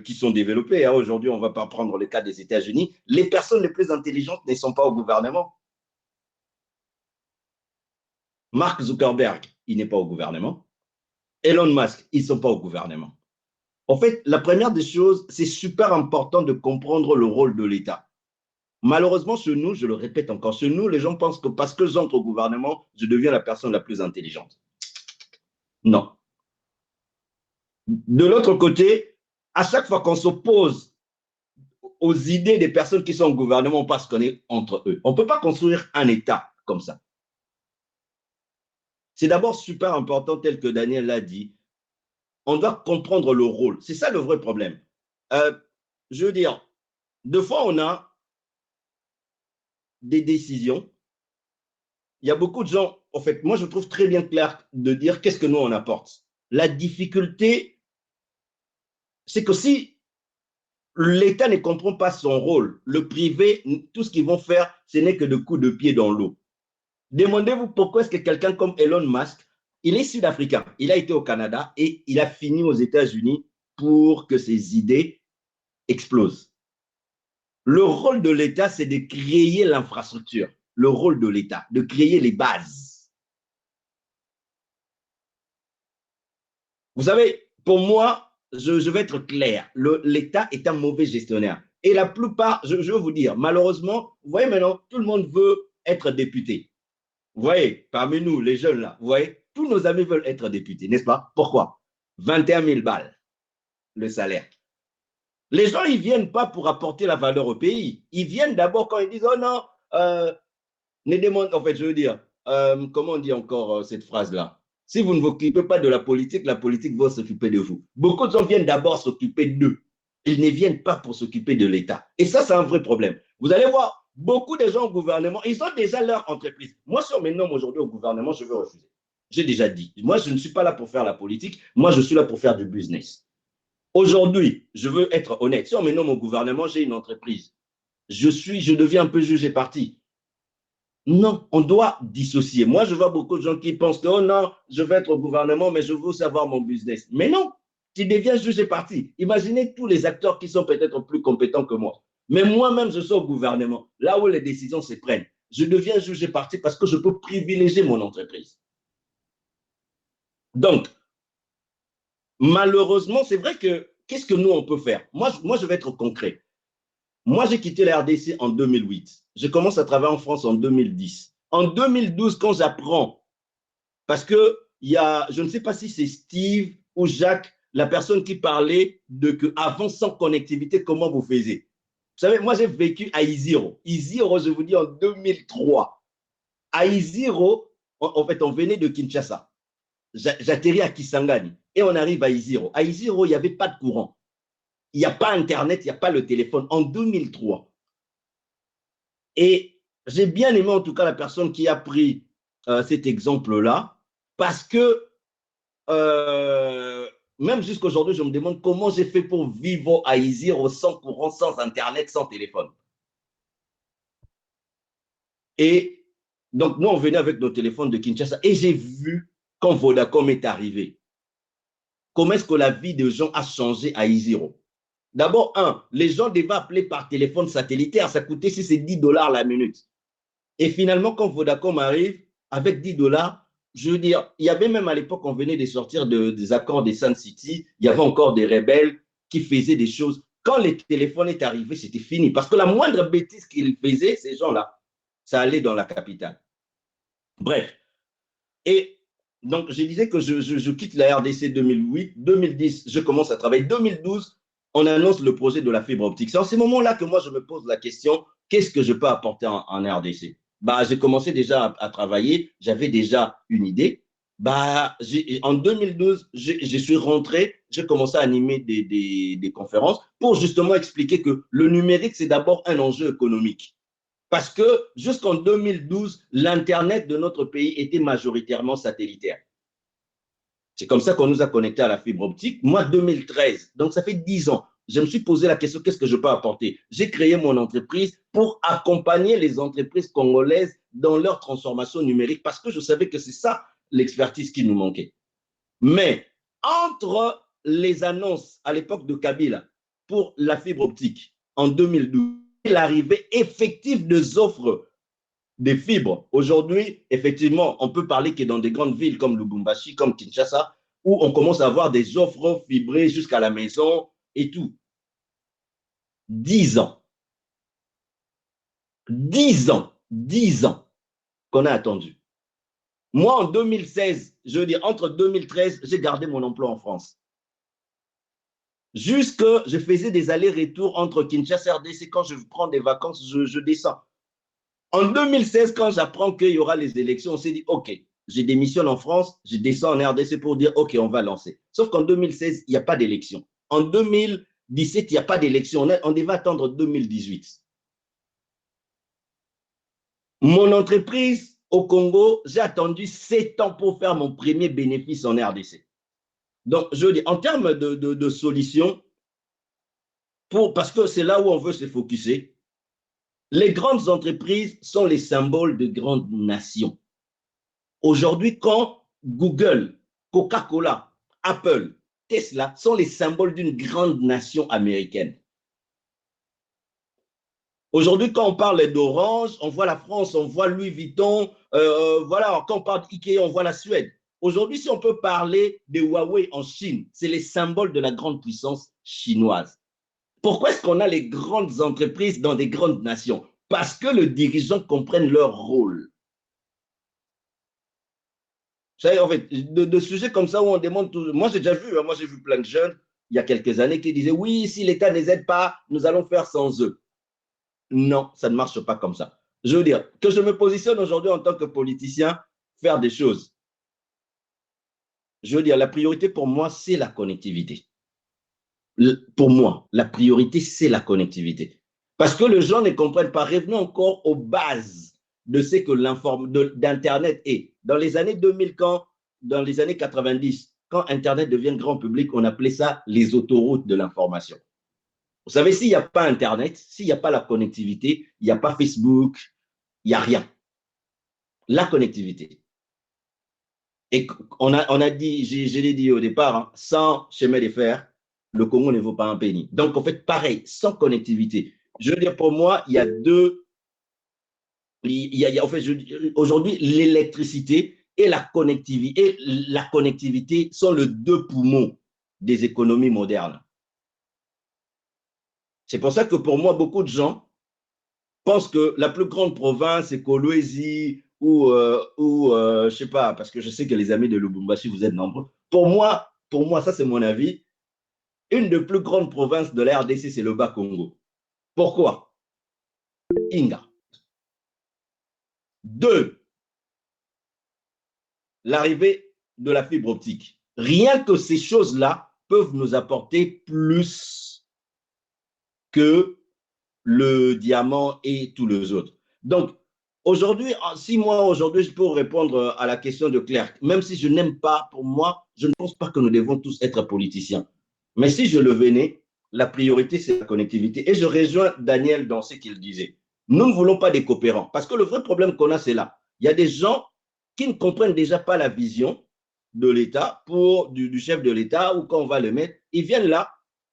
qui sont développés, aujourd'hui, on ne va pas prendre le cas des États-Unis, les personnes les plus intelligentes ne sont pas au gouvernement. Mark Zuckerberg, il n'est pas au gouvernement. Elon Musk, ils ne sont pas au gouvernement. En fait, la première des choses, c'est super important de comprendre le rôle de l'État. Malheureusement, chez nous, je le répète encore, chez nous, les gens pensent que parce que j'entre au gouvernement, je deviens la personne la plus intelligente. Non. De l'autre côté, à chaque fois qu'on s'oppose aux idées des personnes qui sont au gouvernement, on passe qu'on est entre eux. On ne peut pas construire un État comme ça. C'est d'abord super important, tel que Daniel l'a dit. On doit comprendre le rôle. C'est ça le vrai problème. Je veux dire, deux fois, on a des décisions. Il y a beaucoup de gens, en fait, moi, je trouve très bien clair de dire qu'est-ce que nous, on apporte. La difficulté, c'est que si l'État ne comprend pas son rôle, le privé, tout ce qu'ils vont faire, ce n'est que de coups de pied dans l'eau. Demandez-vous pourquoi est-ce que quelqu'un comme Elon Musk, il est sud-africain, il a été au Canada et il a fini aux États-Unis pour que ses idées explosent. Le rôle de l'État, c'est de créer l'infrastructure. Le rôle de l'État, de créer les bases. Vous savez, pour moi, je vais être clair, l'État est un mauvais gestionnaire. Et la plupart, je veux vous dire, malheureusement, vous voyez maintenant, tout le monde veut être député. Vous voyez, parmi nous, les jeunes là, vous voyez, tous nos amis veulent être députés, n'est-ce pas? Pourquoi? 21 000 balles, le salaire. Les gens, ils ne viennent pas pour apporter la valeur au pays. Ils viennent d'abord quand ils disent, oh non, ne demande, en fait, je veux dire, comment on dit encore cette phrase-là? Si vous ne vous occupez pas de la politique va s'occuper de vous. Beaucoup de gens viennent d'abord s'occuper d'eux. Ils ne viennent pas pour s'occuper de l'État. Et ça, c'est un vrai problème. Vous allez voir, beaucoup de gens au gouvernement, ils ont déjà leur entreprise. Moi, si on me nomme aujourd'hui au gouvernement, je vais refuser. J'ai déjà dit. Moi, je ne suis pas là pour faire la politique. Moi, je suis là pour faire du business. Aujourd'hui, je veux être honnête. Si on me nomme au gouvernement, j'ai une entreprise. Je deviens un peu juge et parti. Non, on doit dissocier. Moi, je vois beaucoup de gens qui pensent que, oh non, je vais être au gouvernement, mais je veux savoir mon business. Mais non, tu deviens juge et parti. Imaginez tous les acteurs qui sont peut-être plus compétents que moi. Mais moi-même, je suis au gouvernement, là où les décisions se prennent. Je deviens juge et parti parce que je peux privilégier mon entreprise. Donc, malheureusement, c'est vrai que, qu'est-ce que nous, on peut faire? Moi, je vais être concret. Moi, j'ai quitté la RDC en 2008. Je commence à travailler en France en 2010. En 2012, quand j'apprends, parce que je ne sais pas si c'est Steve ou Jacques, la personne qui parlait de qu'avant, sans connectivité, comment vous faisiez. Vous savez, moi, j'ai vécu à Isiro. Isiro, je vous dis, en 2003. À Isiro, en fait, on venait de Kinshasa. J'atterris à Kisangani et on arrive à Isiro. À Isiro, il n'y avait pas de courant. Il n'y a pas Internet, il n'y a pas le téléphone. En 2003. Et j'ai bien aimé en tout cas la personne qui a pris cet exemple-là parce que même jusqu'à aujourd'hui, je me demande comment j'ai fait pour vivre à Isiro sans courant, sans Internet, sans téléphone. Et donc, nous, on venait avec nos téléphones de Kinshasa et j'ai vu quand Vodacom est arrivé, comment est-ce que la vie des gens a changé à Isiro. D'abord, les gens devaient appeler par téléphone satellitaire, ça coûtait si c'est 10 $ la minute. Et finalement, quand Vodacom arrive, avec 10 $, je veux dire, il y avait même à l'époque, on venait de sortir des accords des Sun City, il y avait encore des rebelles qui faisaient des choses. Quand les téléphones est arrivé, c'était fini. Parce que la moindre bêtise qu'ils faisaient, ces gens-là, ça allait dans la capitale. Bref. Et donc, je disais que je quitte la RDC 2008. 2010, je commence à travailler. 2012, on annonce le projet de la fibre optique. C'est en ce moment-là que moi, je me pose la question, qu'est-ce que je peux apporter en RDC? J'ai commencé déjà à travailler, j'avais déjà une idée. En 2012, je suis rentré, j'ai commencé à animer des conférences pour justement expliquer que le numérique, c'est d'abord un enjeu économique. Parce que jusqu'en 2012, l'Internet de notre pays était majoritairement satellitaire. C'est comme ça qu'on nous a connectés à la fibre optique. Moi, 2013, donc ça fait 10 ans, je me suis posé la question, qu'est-ce que je peux apporter? J'ai créé mon entreprise pour accompagner les entreprises congolaises dans leur transformation numérique parce que je savais que c'est ça l'expertise qui nous manquait. Mais entre les annonces à l'époque de Kabila pour la fibre optique en 2012, l'arrivée effective des offres de fibres. Aujourd'hui, effectivement, on peut parler que dans des grandes villes comme Lubumbashi, comme Kinshasa, où on commence à avoir des offres fibrées jusqu'à la maison et tout. 10 ans. 10 ans. 10 ans qu'on a attendu. Moi, en 2016, je veux dire, entre 2013, j'ai gardé mon emploi en France. Jusque, je faisais des allers-retours entre Kinshasa et RDC. Quand je prends des vacances, je descends. En 2016, quand j'apprends qu'il y aura les élections, on s'est dit, OK, je démissionne en France, je descends en RDC pour dire, OK, on va lancer. Sauf qu'en 2016, il n'y a pas d'élection. En 2017, il n'y a pas d'élection. On devait attendre 2018. Mon entreprise au Congo, j'ai attendu 7 ans pour faire mon premier bénéfice en RDC. Donc, je veux dire, en termes de solutions, parce que c'est là où on veut se focuser, les grandes entreprises sont les symboles de grandes nations. Aujourd'hui, quand Google, Coca-Cola, Apple, Tesla sont les symboles d'une grande nation américaine. Aujourd'hui, quand on parle d'Orange, on voit la France, on voit Louis Vuitton, voilà, quand on parle d'IKEA, on voit la Suède. Aujourd'hui, si on peut parler de Huawei en Chine, c'est les symboles de la grande puissance chinoise. Pourquoi est-ce qu'on a les grandes entreprises dans des grandes nations? Parce que les dirigeants comprennent leur rôle. Vous savez, en fait, de sujets comme ça où on demande tout. Moi, j'ai déjà vu, moi, j'ai vu plein de jeunes il y a quelques années qui disaient oui, si l'État ne les aide pas, nous allons faire sans eux. Non, ça ne marche pas comme ça. Je veux dire, que je me positionne aujourd'hui en tant que politicien, faire des choses. Je veux dire, la priorité pour moi, c'est la connectivité. Pour moi, la priorité, c'est la connectivité. Parce que les gens ne comprennent pas. Revenons encore aux bases de ce que d'Internet est. Dans les années 2000, dans les années 90, quand Internet devient grand public, on appelait ça les autoroutes de l'information. Vous savez, s'il n'y a pas Internet, s'il n'y a pas la connectivité, il n'y a pas Facebook, il n'y a rien. La connectivité. Et on a dit, je l'ai dit au départ, hein, sans chemin de fer, le Congo ne vaut pas un penny. Donc, en fait, pareil, sans connectivité. Je veux dire, pour moi, il y a deux. En fait, aujourd'hui, l'électricité et la connectivité sont les deux poumons des économies modernes. C'est pour ça que pour moi, beaucoup de gens pensent que la plus grande province, c'est Kolwezi ou je ne sais pas, parce que je sais que les amis de Lubumbashi, vous êtes nombreux. Pour moi, ça c'est mon avis, une des plus grandes provinces de la RDC, c'est le Bas-Congo. Pourquoi? Inga. 2, l'arrivée de la fibre optique. Rien que ces choses-là peuvent nous apporter plus que le diamant et tous les autres. Donc, aujourd'hui, si moi, aujourd'hui, je peux répondre à la question de Claire, même si je n'aime pas, pour moi, je ne pense pas que nous devons tous être politiciens. Mais si je le venais, la priorité, c'est la connectivité. Et je rejoins Daniel dans ce qu'il disait. Nous ne voulons pas des coopérants. Parce que le vrai problème qu'on a, c'est là. Il y a des gens qui ne comprennent déjà pas la vision de l'État, du chef de l'État, ou quand on va le mettre, ils viennent là,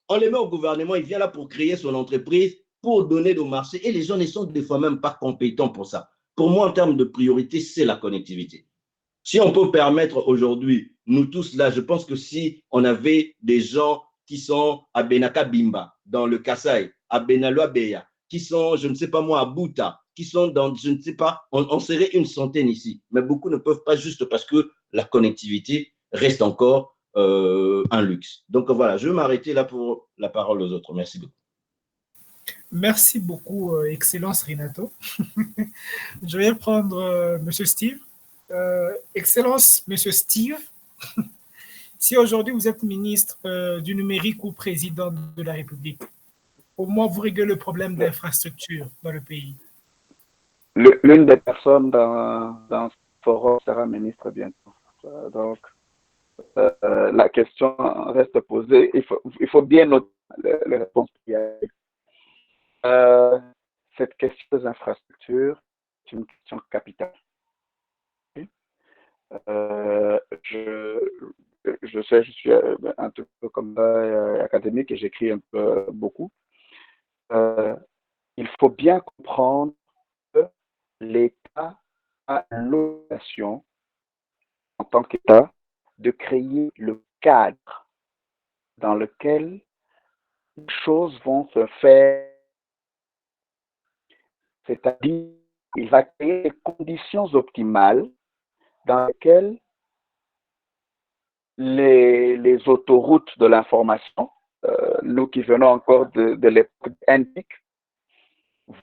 on les met au gouvernement, il vient là pour créer son entreprise, pour donner au marché, et les gens ne sont des fois même pas compétents pour ça. Pour moi, en termes de priorité, c'est la connectivité. Si on peut permettre aujourd'hui, nous tous là, je pense que si on avait des gens qui sont à Benaka Bimba, dans le Kasaï, à Benaloa Beya, qui sont, je ne sais pas moi, à Bouta, qui sont dans, je ne sais pas, on serait une centaine ici. Mais beaucoup ne peuvent pas juste parce que la connectivité reste encore un luxe. Donc voilà, je vais m'arrêter là pour la parole aux autres. Merci beaucoup. Merci beaucoup, Excellence Renato. Je vais prendre Monsieur Steve. Excellence, Monsieur Steve, si aujourd'hui vous êtes ministre du numérique ou président de la République, au moins vous réglez le problème d'infrastructure dans le pays. L'une des personnes dans ce forum sera ministre bientôt. Donc, la question reste posée. Il faut bien noter les réponses qu'il y a. Cette question des infrastructures est une question capitale. Je sais, je suis un peu comme académique et j'écris un peu beaucoup. Il faut bien comprendre que l'État a l'obligation, en tant qu'État, de créer le cadre dans lequel les choses vont se faire. C'est-à-dire, il va créer les conditions optimales dans lesquelles les autoroutes de l'information, nous qui venons encore de l'époque antique,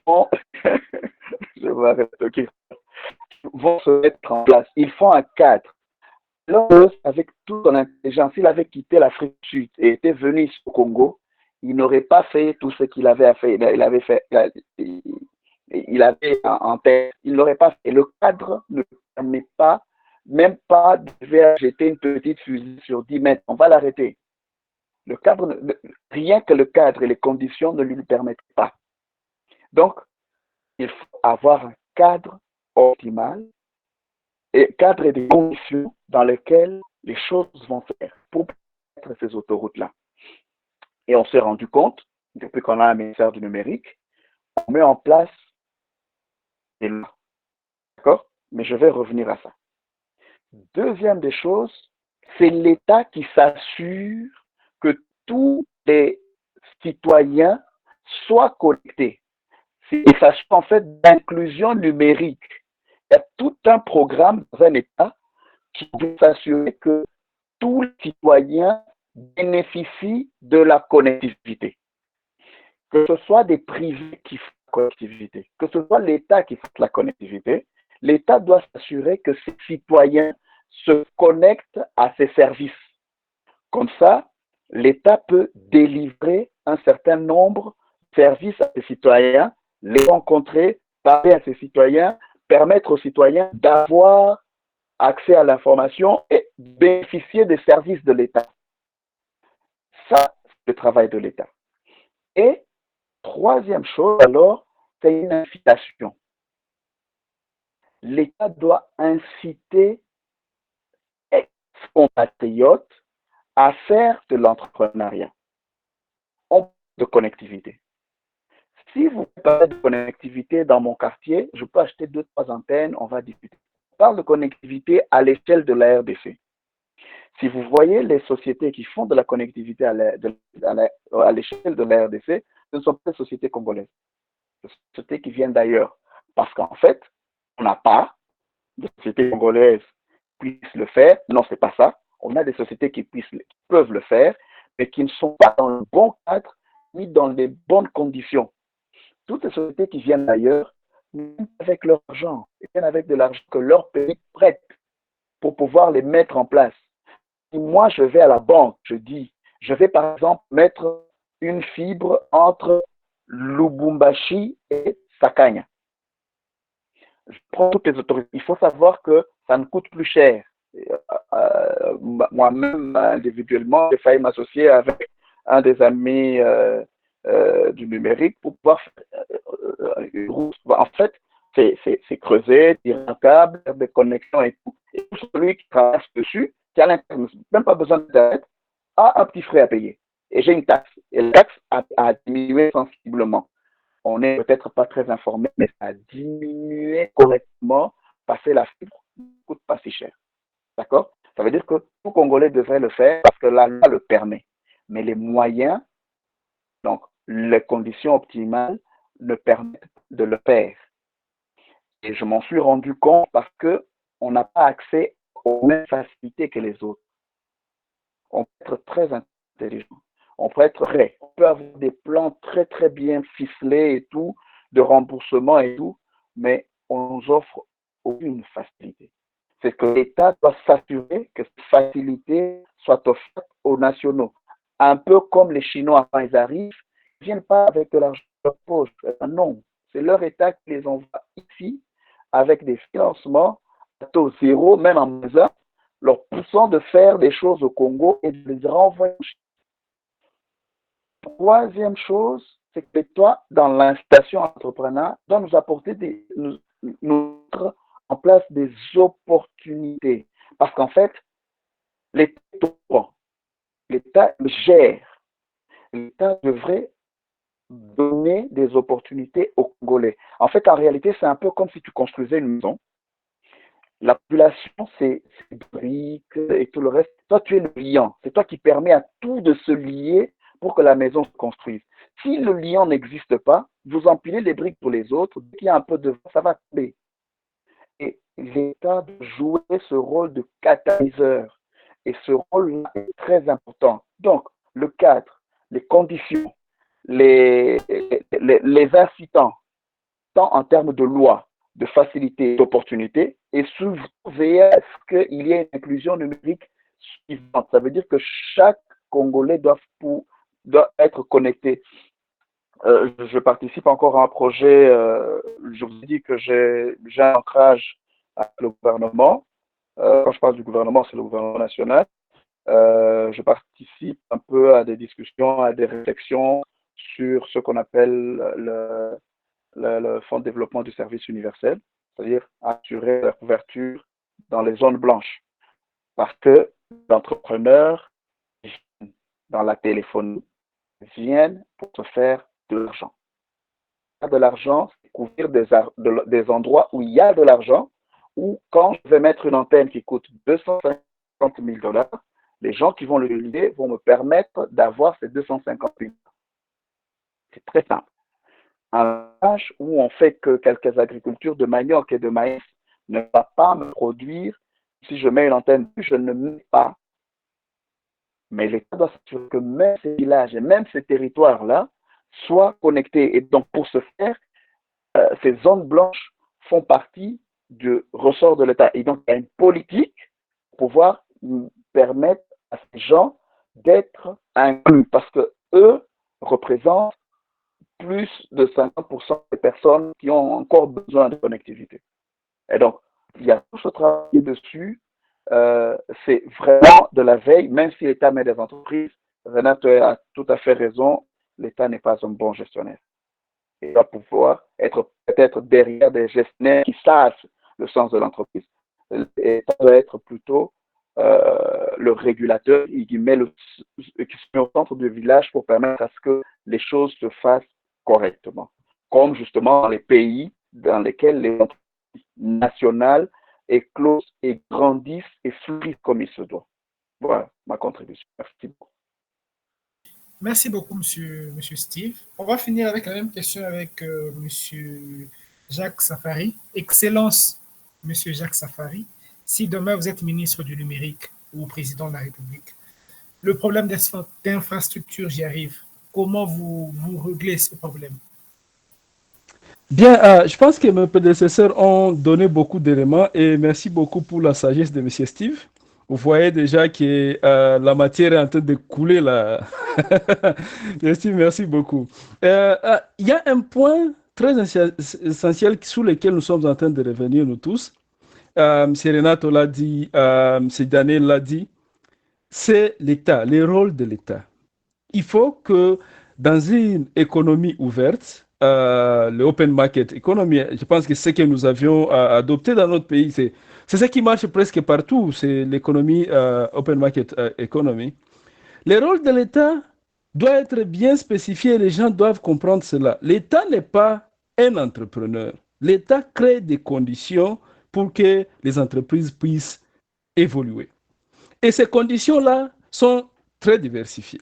vont, je vais arrêter, vont se mettre en place. Ils font un cadre. Alors, avec toute son intelligence, s'il avait quitté l'Afrique du Sud et était venu ici au Congo, il n'aurait pas fait tout ce qu'il avait à faire. Il avait en tête. Il n'aurait pas fait. Le cadre ne permet pas, même pas de jeter une petite fusée sur 10 mètres. On va l'arrêter. Le cadre, rien que le cadre et les conditions ne lui permettent pas. Donc, il faut avoir un cadre optimal et cadre et des conditions dans lesquelles les choses vont faire pour permettre ces autoroutes-là. Et on s'est rendu compte, depuis qu'on a un ministère du numérique, on met en place des lois. D'accord? Mais je vais revenir à ça. Deuxième des choses, c'est l'État qui s'assure que tous les citoyens soient connectés. Il s'agit en fait d'inclusion numérique. Il y a tout un programme dans un État qui veut s'assurer que tous les citoyens bénéficient de la connectivité. Que ce soit des privés qui font la connectivité, que ce soit l'État qui fait la connectivité, l'État doit s'assurer que ses citoyens se connectent à ses services. Comme ça, l'État peut délivrer un certain nombre de services à ses citoyens, les rencontrer, parler à ses citoyens, permettre aux citoyens d'avoir accès à l'information et bénéficier des services de l'État. Ça, c'est le travail de l'État. Et troisième chose, alors, c'est une incitation. L'État doit inciter ses compatriotes à faire de l'entrepreneuriat. On parle de connectivité. Si vous parlez de connectivité dans mon quartier, je peux acheter 2-3 antennes, on va discuter. On parle de connectivité à l'échelle de la RDC. Si vous voyez les sociétés qui font de la connectivité à l'échelle de la RDC, ce ne sont pas des sociétés congolaises. Ce sont des sociétés qui viennent d'ailleurs. Parce qu'en fait, on n'a pas de sociétés congolaises qui puissent le faire. Non, ce n'est pas ça. On a des sociétés qui peuvent le faire, mais qui ne sont pas dans le bon cadre ni dans les bonnes conditions. Toutes les sociétés qui viennent d'ailleurs viennent avec leur argent, ils viennent avec de l'argent que leur pays prête pour pouvoir les mettre en place. Si moi je vais à la banque, je dis, je vais par exemple mettre une fibre entre Lubumbashi et Sakanya. Je prends toutes les autorités. Il faut savoir que ça ne coûte plus cher. Moi-même, individuellement, j'ai failli m'associer avec un des amis du numérique pour pouvoir faire une route. En fait, c'est creuser, tirer un câble, faire des connexions et tout. Et celui qui traverse dessus, qui a même pas besoin d'internet, a un petit frais à payer. Et j'ai une taxe. Et la taxe a diminué sensiblement. On n'est peut-être pas très informé, mais ça a diminué correctement. Passer la fibre ne coûte pas si cher. D'accord? Ça veut dire que tout Congolais devrait le faire parce que la loi le permet. Mais les moyens, donc les conditions optimales, ne permettent de le faire. Et je m'en suis rendu compte parce qu'on n'a pas accès aux mêmes facilités que les autres. On peut être très intelligent. On peut être prêt. On peut avoir des plans très, très bien ficelés et tout, de remboursement et tout, mais on nous offre aucune facilité. C'est que l'État doit s'assurer que cette facilité soit offerte aux nationaux. Un peu comme les Chinois, quand ils arrivent, ils ne viennent pas avec de l'argent de leur poche. Non, c'est leur État qui les envoie ici avec des financements à taux zéro, même en mesure, leur poussant de faire des choses au Congo et de les renvoyer en Chine. Troisième chose, c'est que toi, dans l'incitation entrepreneur, doit nous apporter nous mettre en place des opportunités. Parce qu'en fait, l'État gère. L'État devrait donner des opportunités aux Congolais. En fait, en réalité, c'est un peu comme si tu construisais une maison. La population, c'est briques et tout le reste. Toi, tu es le liant. C'est toi qui permets à tout de se lier pour que la maison se construise. Si le liant n'existe pas, vous empilez les briques pour les autres, dès qu'il y a un peu de vent, ça va tomber. Et l'État doit jouer ce rôle de catalyseur. Et ce rôle-là est très important. Donc, le cadre, les conditions, les incitants, tant en termes de loi, de facilité, d'opportunité, et souvent veiller à ce qu'il y ait une inclusion numérique suffisante. Ça veut dire que chaque Congolais doit être connecté. Je participe encore à un projet, je vous ai dit que j'ai un ancrage avec le gouvernement. Quand je parle du gouvernement, c'est le gouvernement national. Je participe un peu à des discussions, à des réflexions sur ce qu'on appelle le Fonds de développement du service universel, c'est-à-dire assurer la couverture dans les zones blanches. Parce que l'entrepreneur dans la téléphonie viennent pour se faire de l'argent. De l'argent, c'est couvrir des endroits où il y a de l'argent, où quand je vais mettre une antenne qui coûte 250 000 $, les gens qui vont l'utiliser vont me permettre d'avoir ces 250 000 $. C'est très simple. Un âge où on fait que quelques agricultures de manioc et de maïs ne va pas me produire. Si je mets une antenne, je ne mets pas. Mais l'État doit s'assurer que même ces villages et même ces territoires-là soient connectés. Et donc, pour ce faire, ces zones blanches font partie du ressort de l'État. Et donc, il y a une politique pour pouvoir permettre à ces gens d'être inclus parce que eux représentent plus de 50% des personnes qui ont encore besoin de connectivité. Et donc, il y a tout ce travail dessus. C'est vraiment de la veille, même si l'État met des entreprises. Renato a tout à fait raison, l'État n'est pas un bon gestionnaire. Il doit pouvoir être peut-être derrière des gestionnaires qui savent le sens de l'entreprise. L'État doit être plutôt le régulateur qui se met au centre du village pour permettre à ce que les choses se fassent correctement. Comme justement dans les pays dans lesquels les entreprises nationales éclosent et grandissent et fleurissent comme il se doit. Voilà ma contribution. Merci beaucoup. Merci beaucoup, monsieur Steve. On va finir avec la même question avec monsieur Jacques Safari. Excellence, monsieur Jacques Safari. Si demain vous êtes ministre du numérique ou président de la République, le problème d'infrastructure, j'y arrive. Comment vous réglez ce problème? Bien, je pense que mes prédécesseurs ont donné beaucoup d'éléments et merci beaucoup pour la sagesse de monsieur Steve. Vous voyez déjà que la matière est en train de couler là. Steve, merci beaucoup. Il y a un point très essentiel sur lequel nous sommes en train de revenir, nous tous. C'est Renato l'a dit, c'est Daniel l'a dit. C'est l'État, le rôle de l'État. Il faut que dans une économie ouverte, le open market economy, je pense que c'est ce que nous avions adopté dans notre pays, c'est ce qui marche presque partout, c'est l'économie open market economy. Le rôle de l'État doit être bien spécifié, les gens doivent comprendre cela. L'État n'est pas un entrepreneur. L'État crée des conditions pour que les entreprises puissent évoluer. Et ces conditions-là sont très diversifiées.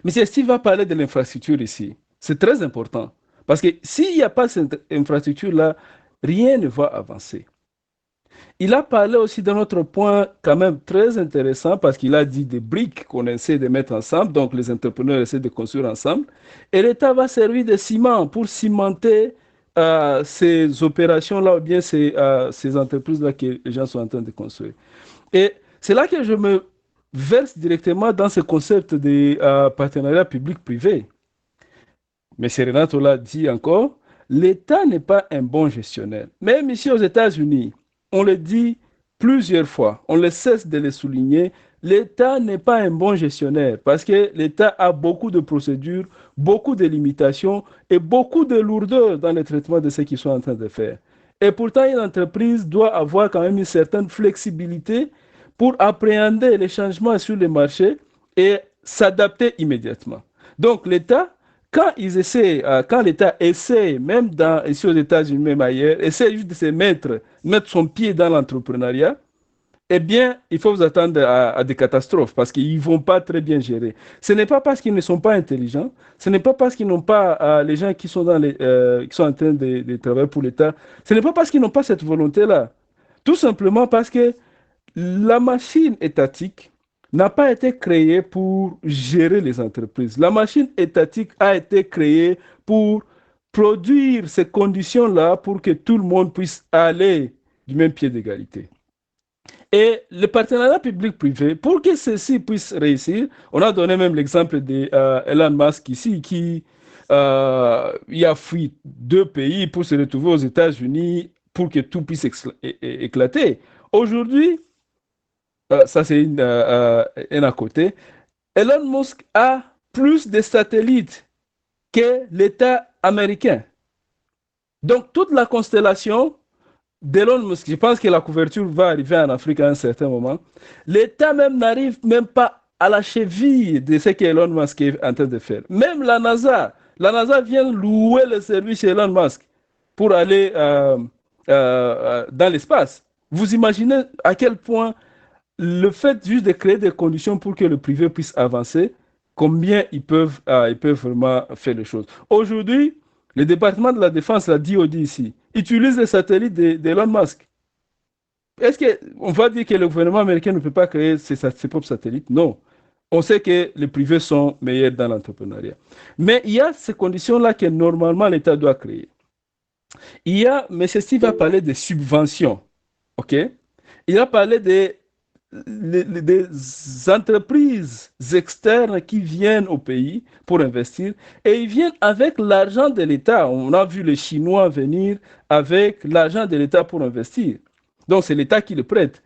Mais Steve va parler de l'infrastructure ici. C'est très important. Parce que s'il n'y a pas cette infrastructure-là, rien ne va avancer. Il a parlé aussi d'un autre point quand même très intéressant parce qu'il a dit des briques qu'on essaie de mettre ensemble, donc les entrepreneurs essaient de construire ensemble. Et l'État va servir de ciment pour cimenter ces opérations-là ou bien ces entreprises-là que les gens sont en train de construire. Et c'est là que je me verse directement dans ce concept de partenariat public-privé. Mais Renato l'a dit encore, l'État n'est pas un bon gestionnaire. Même ici aux États-Unis, on le dit plusieurs fois, on ne cesse de le souligner, l'État n'est pas un bon gestionnaire parce que l'État a beaucoup de procédures, beaucoup de limitations et beaucoup de lourdeur dans le traitement de ce qu'ils sont en train de faire. Et pourtant, une entreprise doit avoir quand même une certaine flexibilité pour appréhender les changements sur le marché et s'adapter immédiatement. Donc l'État, quand l'État essaie, même ici aux États-Unis, même ailleurs, essaie juste de se mettre son pied dans l'entrepreneuriat, eh bien, il faut vous attendre à des catastrophes parce qu'ils ne vont pas très bien gérer. Ce n'est pas parce qu'ils ne sont pas intelligents, ce n'est pas parce qu'ils n'ont pas les gens qui sont en train de travailler pour l'État, ce n'est pas parce qu'ils n'ont pas cette volonté-là. Tout simplement parce que la machine étatique n'a pas été créée pour gérer les entreprises. La machine étatique a été créée pour produire ces conditions-là pour que tout le monde puisse aller du même pied d'égalité. Et le partenariat public-privé, pour que ceci puisse réussir, on a donné même l'exemple d'Elon Musk ici, qui il a fui 2 pays pour se retrouver aux États-Unis pour que tout puisse éclater. Aujourd'hui, ça c'est un à côté, Elon Musk a plus de satellites que l'État américain. Donc toute la constellation d'Elon Musk, je pense que la couverture va arriver en Afrique à un certain moment. L'État même n'arrive même pas à la cheville de ce qu'Elon Musk est en train de faire. Même la NASA vient louer le service Elon Musk pour aller dans l'espace. Vous imaginez à quel point le fait juste de créer des conditions pour que le privé puisse avancer, combien ils peuvent vraiment faire les choses. Aujourd'hui, le département de la défense, la DOD ici, utilise les satellites d'Elon Musk. Est-ce qu'on va dire que le gouvernement américain ne peut pas créer ses propres satellites? Non. On sait que les privés sont meilleurs dans l'entrepreneuriat. Mais il y a ces conditions-là que normalement l'État doit créer. M. Steve a parlé de subventions. OK? Il a parlé des entreprises externes qui viennent au pays pour investir et ils viennent avec l'argent de l'État. On a vu les Chinois venir avec l'argent de l'État pour investir. Donc c'est l'État qui le prête.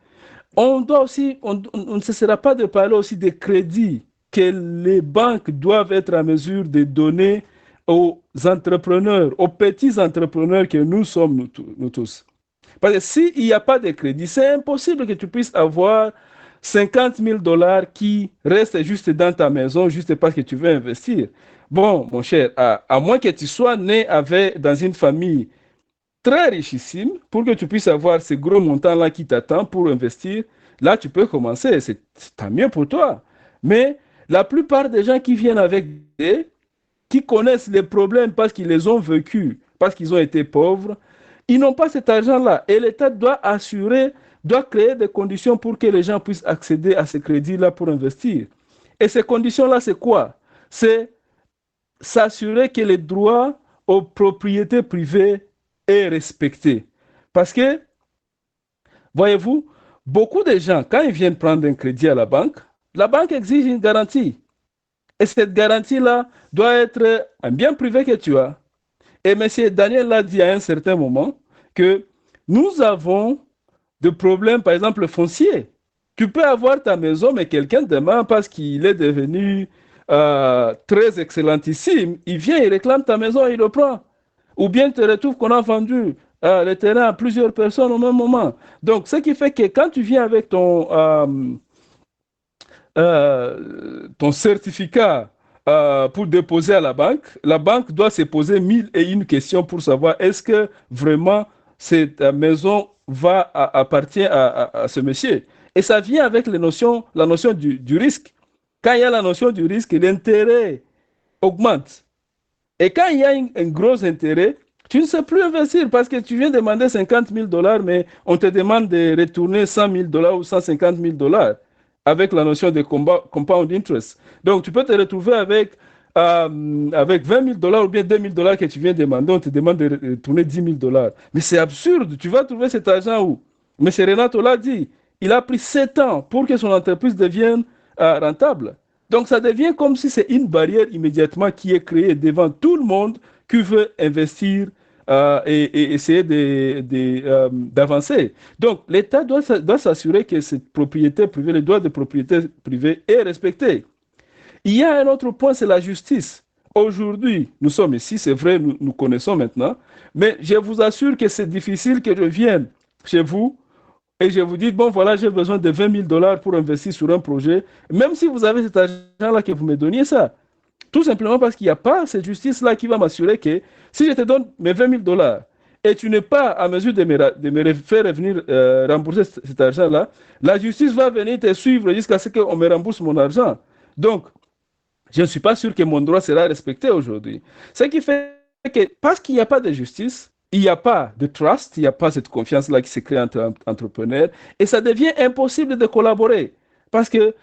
On ne cessera pas de parler aussi des crédits que les banques doivent être en mesure de donner aux entrepreneurs, aux petits entrepreneurs que nous sommes nous tous. Parce que s'il n'y a pas de crédit, c'est impossible que tu puisses avoir 50 000 $ qui restent juste dans ta maison, juste parce que tu veux investir. Bon, mon cher, à moins que tu sois né dans une famille très richissime, pour que tu puisses avoir ces gros montants-là qui t'attendent pour investir, là, tu peux commencer. C'est tant mieux pour toi. Mais la plupart des gens qui viennent avec qui connaissent les problèmes parce qu'ils les ont vécus, parce qu'ils ont été pauvres, ils n'ont pas cet argent-là. Et l'État doit créer des conditions pour que les gens puissent accéder à ces crédits-là pour investir. Et ces conditions-là, c'est quoi? C'est s'assurer que les droits aux propriétés privées est respecté. Parce que, voyez-vous, beaucoup de gens, quand ils viennent prendre un crédit à la banque exige une garantie. Et cette garantie-là doit être un bien privé que tu as. Et M. Daniel l'a dit à un certain moment que nous avons des problèmes, par exemple, fonciers. Tu peux avoir ta maison, mais quelqu'un demain, parce qu'il est devenu très excellentissime, il vient, il réclame ta maison, il le prend. Ou bien tu te retrouves qu'on a vendu le terrain à plusieurs personnes au même moment. Donc, ce qui fait que quand tu viens avec ton certificat pour déposer à la banque doit se poser 1001 questions pour savoir est-ce que vraiment cette maison appartient à ce monsieur. Et ça vient avec la notion du risque. Quand il y a la notion du risque, l'intérêt augmente. Et quand il y a un gros intérêt, tu ne sais plus investir parce que tu viens demander 50 000 $, mais on te demande de retourner 100 000 $ ou 150 000 $ avec la notion de compound interest. Donc, tu peux te retrouver avec 20 000 $ ou bien 2 000 $ que tu viens demander, on te demande de retourner 10 000 $. Mais c'est absurde, tu vas trouver cet argent où? M. Renato l'a dit, il a pris 7 ans pour que son entreprise devienne rentable. Donc, ça devient comme si c'est une barrière immédiatement qui est créée devant tout le monde qui veut investir et essayer d'avancer. Donc, l'État doit s'assurer que cette propriété privée, le droit de propriété privée est respecté. Il y a un autre point, c'est la justice. Aujourd'hui, nous sommes ici, c'est vrai, nous connaissons maintenant, mais je vous assure que c'est difficile que je vienne chez vous et je vous dis, bon, voilà, j'ai besoin de 20 000 $ pour investir sur un projet, même si vous avez cet argent-là, que vous me donniez ça. Tout simplement parce qu'il n'y a pas cette justice-là qui va m'assurer que si je te donne mes 20 000 $ et tu n'es pas à mesure de me faire revenir rembourser cet argent-là, la justice va venir te suivre jusqu'à ce qu'on me rembourse mon argent. Donc, je ne suis pas sûr que mon droit sera respecté aujourd'hui. Ce qui fait que, parce qu'il n'y a pas de justice, il n'y a pas de trust, il n'y a pas cette confiance-là qui se crée entre entrepreneurs, et ça devient impossible de collaborer. Parce que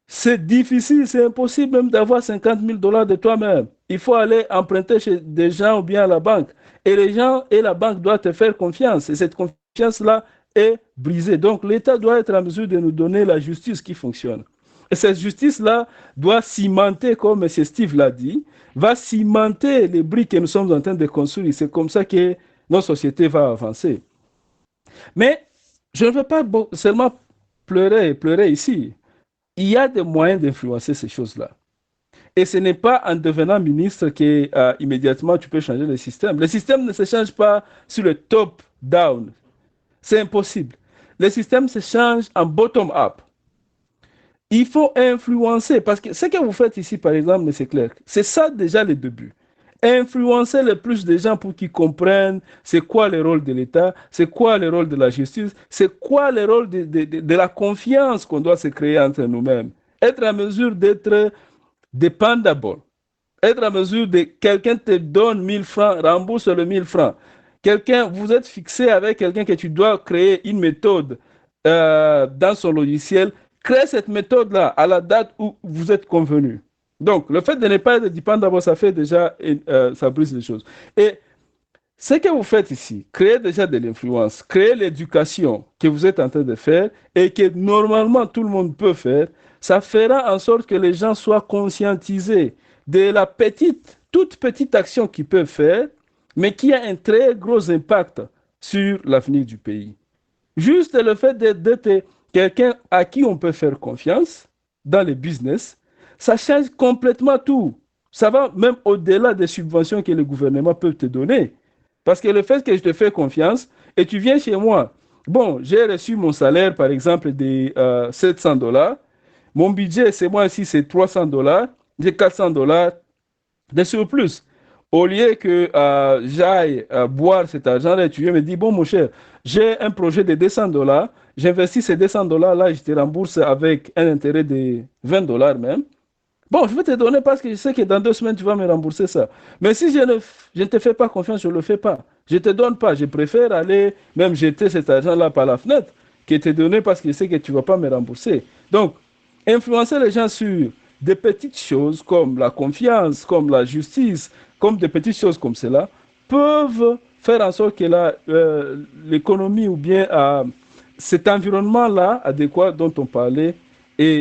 c'est difficile, c'est impossible même d'avoir 50 000 dollars de toi-même. Il faut aller emprunter chez des gens ou bien à la banque. Et les gens et la banque doivent te faire confiance. Et cette confiance-là est brisée. Donc l'État doit être en mesure de nous donner la justice qui fonctionne. Et cette justice-là doit cimenter, comme M. Steve l'a dit, va cimenter les briques que nous sommes en train de construire. C'est comme ça que notre société va avancer. Mais je ne veux pas seulement pleurer ici. Il y a des moyens d'influencer ces choses-là. Et ce n'est pas en devenant ministre que immédiatement tu peux changer le système. Le système ne se change pas sur le top-down. C'est impossible. Le système se change en bottom-up. Il faut influencer, parce que ce que vous faites ici, par exemple, M. Clerc, c'est ça déjà le début. Influencer le plus de gens pour qu'ils comprennent c'est quoi le rôle de l'État, c'est quoi le rôle de la justice, c'est quoi le rôle de la confiance qu'on doit se créer entre nous-mêmes. Être en mesure d'être dependable, être en mesure de quelqu'un te donne 1000 francs, rembourse le 1000 francs. Quelqu'un, vous êtes fixé avec quelqu'un que tu dois créer une méthode dans son logiciel, crée cette méthode-là à la date où vous êtes convenu. Donc, le fait de ne pas être dépendable, ça fait déjà, ça brise les choses. Et ce que vous faites ici, créer déjà de l'influence, créer l'éducation que vous êtes en train de faire et que normalement tout le monde peut faire, ça fera en sorte que les gens soient conscientisés de la toute petite action qu'ils peuvent faire, mais qui a un très gros impact sur l'avenir du pays. Juste le fait d'être quelqu'un à qui on peut faire confiance dans le business, ça change complètement tout. Ça va même au-delà des subventions que le gouvernement peut te donner. Parce que le fait que je te fais confiance et tu viens chez moi, bon, j'ai reçu mon salaire par exemple de 700 dollars, mon budget c'est moi ici c'est 300 dollars, j'ai 400 dollars de surplus. Au lieu que j'aille boire cet argent-là, tu viens me dire, bon mon cher, j'ai un projet de 200 dollars, j'investis ces 200 dollars-là, je te rembourse avec un intérêt de 20 dollars même. Bon, je vais te donner parce que je sais que dans 2 semaines, tu vas me rembourser ça. Mais si je ne te fais pas confiance, je ne le fais pas. Je ne te donne pas. Je préfère aller même jeter cet argent-là par la fenêtre que te donner parce que je sais que tu ne vas pas me rembourser. Donc, influencer les gens sur des petites choses comme la confiance, comme la justice, comme des petites choses comme cela, peuvent faire en sorte que l'économie ou bien cet environnement-là adéquat dont on parlait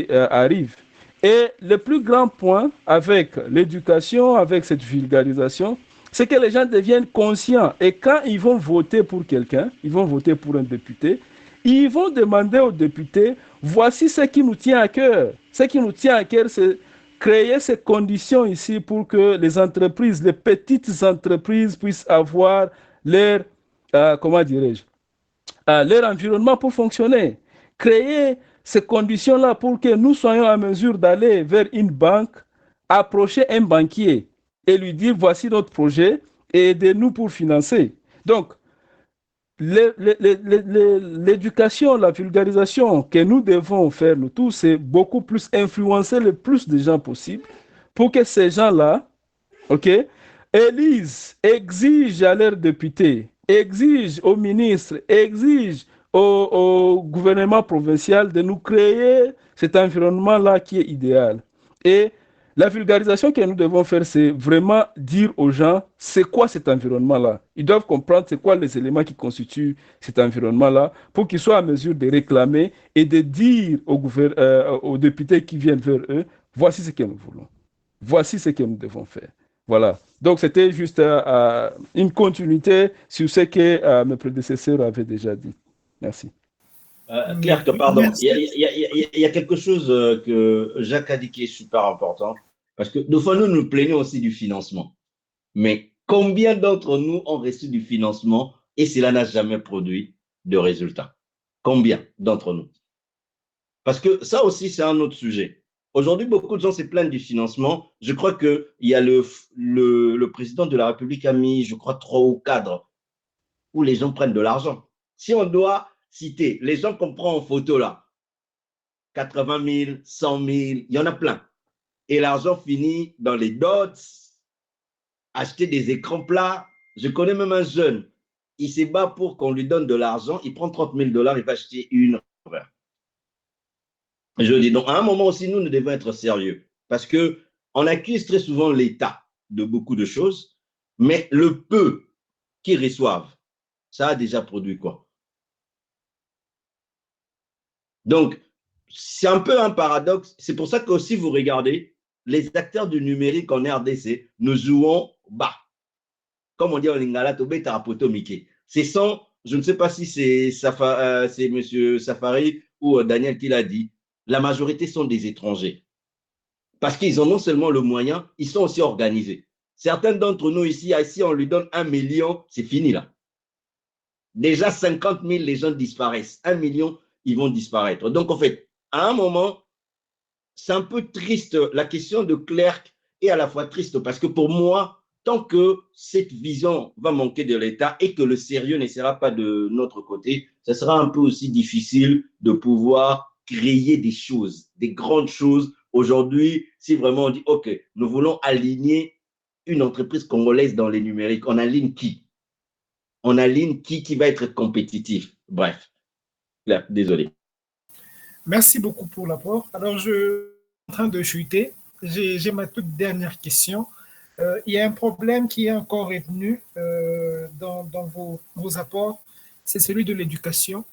arrive. Et le plus grand point avec l'éducation, avec cette vulgarisation, c'est que les gens deviennent conscients. Et quand ils vont voter pour quelqu'un, ils vont voter pour un député, ils vont demander au député, voici ce qui nous tient à cœur. Ce qui nous tient à cœur, c'est créer ces conditions ici pour que les entreprises, les petites entreprises puissent avoir leur, comment dirais-je, leur environnement pour fonctionner. Créer ces conditions-là pour que nous soyons en mesure d'aller vers une banque, approcher un banquier et lui dire voici notre projet et aidez-nous pour financer. Donc, l'éducation, la vulgarisation que nous devons faire nous tous, c'est beaucoup plus influencer le plus de gens possible pour que ces gens-là, ok, élisent, exigent à leurs députés, exigent aux ministres, exigent au gouvernement provincial de nous créer cet environnement-là qui est idéal. Et la vulgarisation que nous devons faire, c'est vraiment dire aux gens c'est quoi cet environnement-là. Ils doivent comprendre c'est quoi les éléments qui constituent cet environnement-là pour qu'ils soient en mesure de réclamer et de dire aux députés qui viennent vers eux, voici ce que nous voulons. Voici ce que nous devons faire. Voilà. Donc, c'était juste une continuité sur ce que mes prédécesseurs avaient déjà dit. Merci. Claire, pardon, il y a quelque chose que Jacques a dit qui est super important, parce que des fois, nous nous plaignons aussi du financement. Mais combien d'entre nous ont reçu du financement et cela n'a jamais produit de résultat? Combien d'entre nous? Parce que ça aussi, c'est un autre sujet. Aujourd'hui, beaucoup de gens se plaignent du financement. Je crois qu'il y a le président de la République a mis, je crois, 3 ou 4 où les gens prennent de l'argent. Si on doit citer les gens qu'on prend en photo là, 80 000, 100 000, il y en a plein. Et l'argent finit dans les dots, acheter des écrans plats. Je connais même un jeune, il se bat pour qu'on lui donne de l'argent, il prend 30 000 $, il va acheter une. Je dis donc, à un moment aussi, nous devons être sérieux parce qu'on accuse très souvent l'État de beaucoup de choses, mais le peu qu'ils reçoivent, ça a déjà produit quoi? Donc, c'est un peu un paradoxe. C'est pour ça que si vous regardez, les acteurs du numérique en RDC, nous jouons bas. Comme on dit en lingala, tobeta apoto mike. Ce sont, je ne sais pas si c'est M. Safari ou Daniel qui l'a dit, la majorité sont des étrangers. Parce qu'ils ont non seulement le moyen, ils sont aussi organisés. Certains d'entre nous ici, on lui donne 1 million, c'est fini là. Déjà 50 000, les gens disparaissent. 1 million, ils vont disparaître. Donc, en fait, à un moment, c'est un peu triste. La question de Clerc est à la fois triste parce que pour moi, tant que cette vision va manquer de l'État et que le sérieux ne sera pas de notre côté, ce sera un peu aussi difficile de pouvoir créer des choses, des grandes choses. Aujourd'hui, si vraiment on dit, OK, nous voulons aligner une entreprise congolaise dans les numériques, on aligne qui? On aligne qui va être compétitif? Bref, là, désolé. Merci beaucoup pour l'apport. Alors, je suis en train de chuter. J'ai ma toute dernière question. Il y a un problème qui est encore revenu dans vos apports, c'est celui de l'éducation.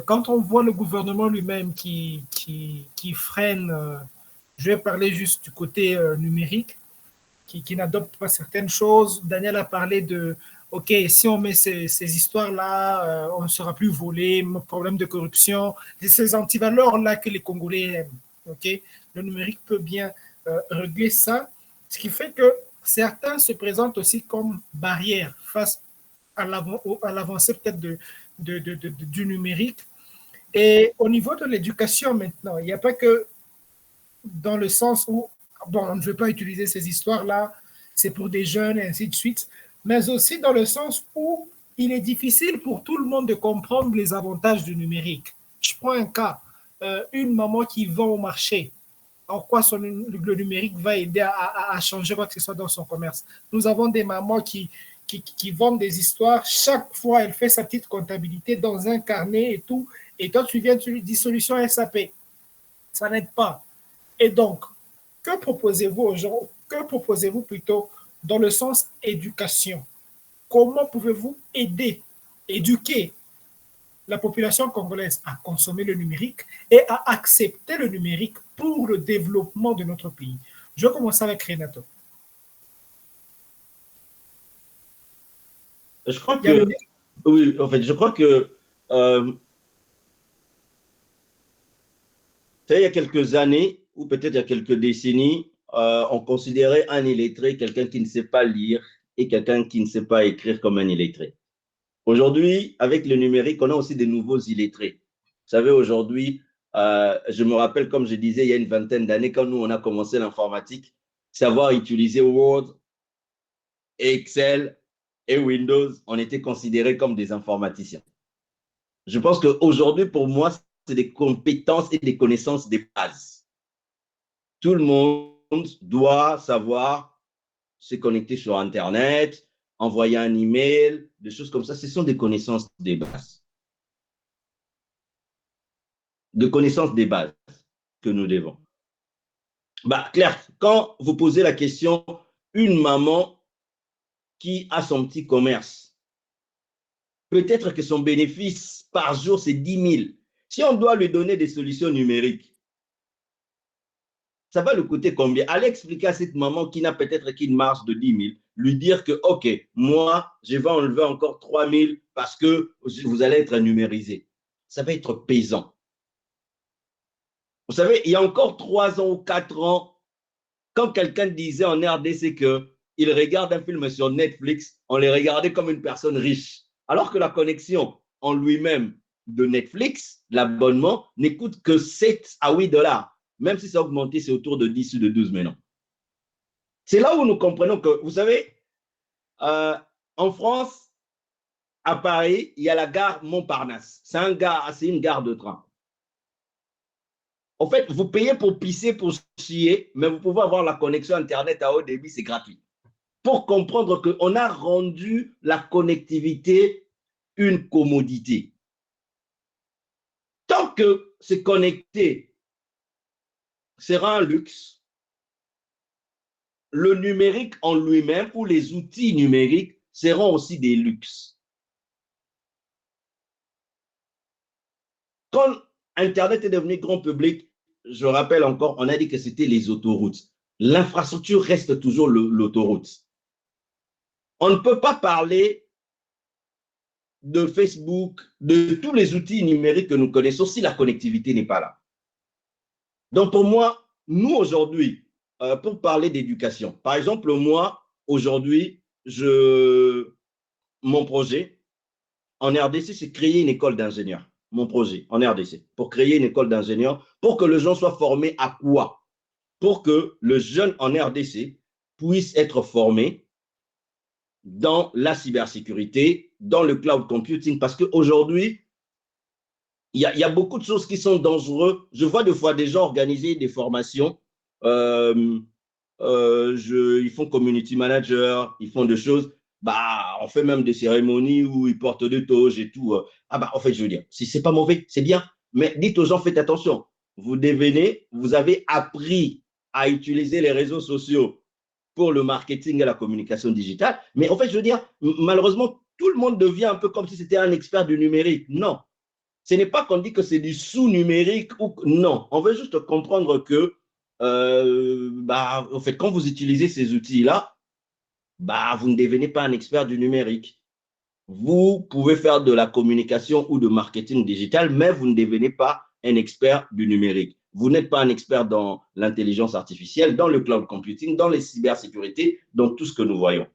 Quand on voit le gouvernement lui-même qui freine, je vais parler juste du côté numérique, qui n'adopte pas certaines choses. Daniel a parlé de, OK, si on met ces histoires-là, on ne sera plus volé, problème de corruption, ces antivaleurs-là que les Congolais aiment. OK, le numérique peut bien régler ça, ce qui fait que certains se présentent aussi comme barrière face à l'avancée peut-être du numérique. Et au niveau de l'éducation maintenant, il n'y a pas que dans le sens où, bon, on ne veut pas utiliser ces histoires-là, c'est pour des jeunes et ainsi de suite, mais aussi dans le sens où il est difficile pour tout le monde de comprendre les avantages du numérique. Je prends un cas, une maman qui vend au marché, en quoi le numérique va aider à changer quoi que ce soit dans son commerce. Nous avons des mamans qui vendent des histoires, chaque fois elle fait sa petite comptabilité dans un carnet et tout, et toi tu viens, tu lui dis solution SAP. Ça n'aide pas. Et donc, que proposez-vous aux gens? Que proposez-vous plutôt dans le sens éducation? Comment pouvez-vous aider, éduquer la population congolaise à consommer le numérique et à accepter le numérique pour le développement de notre pays? Je commence avec Renato. Je crois que, oui, en fait, je crois que il y a quelques années, ou peut-être il y a quelques décennies, on considérait un illettré quelqu'un qui ne sait pas lire et quelqu'un qui ne sait pas écrire comme un illettré. Aujourd'hui, avec le numérique, on a aussi des nouveaux illettrés. Vous savez, aujourd'hui, je me rappelle, comme je disais, il y a une vingtaine d'années, quand nous, on a commencé l'informatique, savoir utiliser Word, Excel et Windows, on était considérés comme des informaticiens. Je pense qu'aujourd'hui, pour moi, c'est des compétences et des connaissances de base. Tout le monde doit savoir se connecter sur Internet, envoyer un email, des choses comme ça. Ce sont des connaissances de base. De connaissances de base que nous devons. Claire, quand vous posez la question, une maman qui a son petit commerce, peut-être que son bénéfice par jour, c'est 10 000. Si on doit lui donner des solutions numériques, ça va lui coûter combien? Allez expliquer à cette maman qui n'a peut-être qu'une marge de 10 000, lui dire que, OK, moi, je vais enlever encore 3 000 parce que vous allez être numérisé. Ça va être pesant. Vous savez, il y a encore 3 ans ou 4 ans, quand quelqu'un disait en RDC qu'il regarde un film sur Netflix, on les regardait comme une personne riche. Alors que la connexion en lui-même de Netflix, l'abonnement, ne coûte que 7 à 8 $. Même si ça a augmenté, c'est autour de 10 ou de 12 maintenant. C'est là où nous comprenons que, vous savez, en France, à Paris, il y a la gare Montparnasse. C'est une gare de train. En fait, vous payez pour pisser, pour chier, mais vous pouvez avoir la connexion Internet à haut débit, c'est gratuit. Pour comprendre qu'on a rendu la connectivité une commodité. Tant que se connecter sera un luxe. Le numérique en lui-même ou les outils numériques seront aussi des luxes. Quand Internet est devenu grand public, je rappelle encore, on a dit que c'était les autoroutes. L'infrastructure reste toujours l'autoroute. On ne peut pas parler de Facebook, de tous les outils numériques que nous connaissons si la connectivité n'est pas là. Donc pour moi, nous aujourd'hui, pour parler d'éducation, par exemple, moi, aujourd'hui, mon projet en RDC, c'est créer une école d'ingénieurs. Mon projet en RDC, pour créer une école d'ingénieurs, pour que les gens soient formés à quoi? Pour que le jeune en RDC puisse être formé dans la cybersécurité, dans le cloud computing, parce qu'aujourd'hui, il y a beaucoup de choses qui sont dangereuses. Je vois des fois des gens organiser des formations, ils font community manager, ils font des choses, on fait même des cérémonies où ils portent des toges et tout. En fait, je veux dire, si c'est pas mauvais, c'est bien, mais dites aux gens, faites attention. Vous avez appris à utiliser les réseaux sociaux pour le marketing et la communication digitale. Mais en fait, je veux dire, malheureusement, tout le monde devient un peu comme si c'était un expert du numérique. Non. Ce n'est pas qu'on dit que c'est du sous-numérique ou non. On veut juste comprendre que, en fait, quand vous utilisez ces outils-là, vous ne devenez pas un expert du numérique. Vous pouvez faire de la communication ou de marketing digital, mais vous ne devenez pas un expert du numérique. Vous n'êtes pas un expert dans l'intelligence artificielle, dans le cloud computing, dans les cybersécurités, dans tout ce que nous voyons.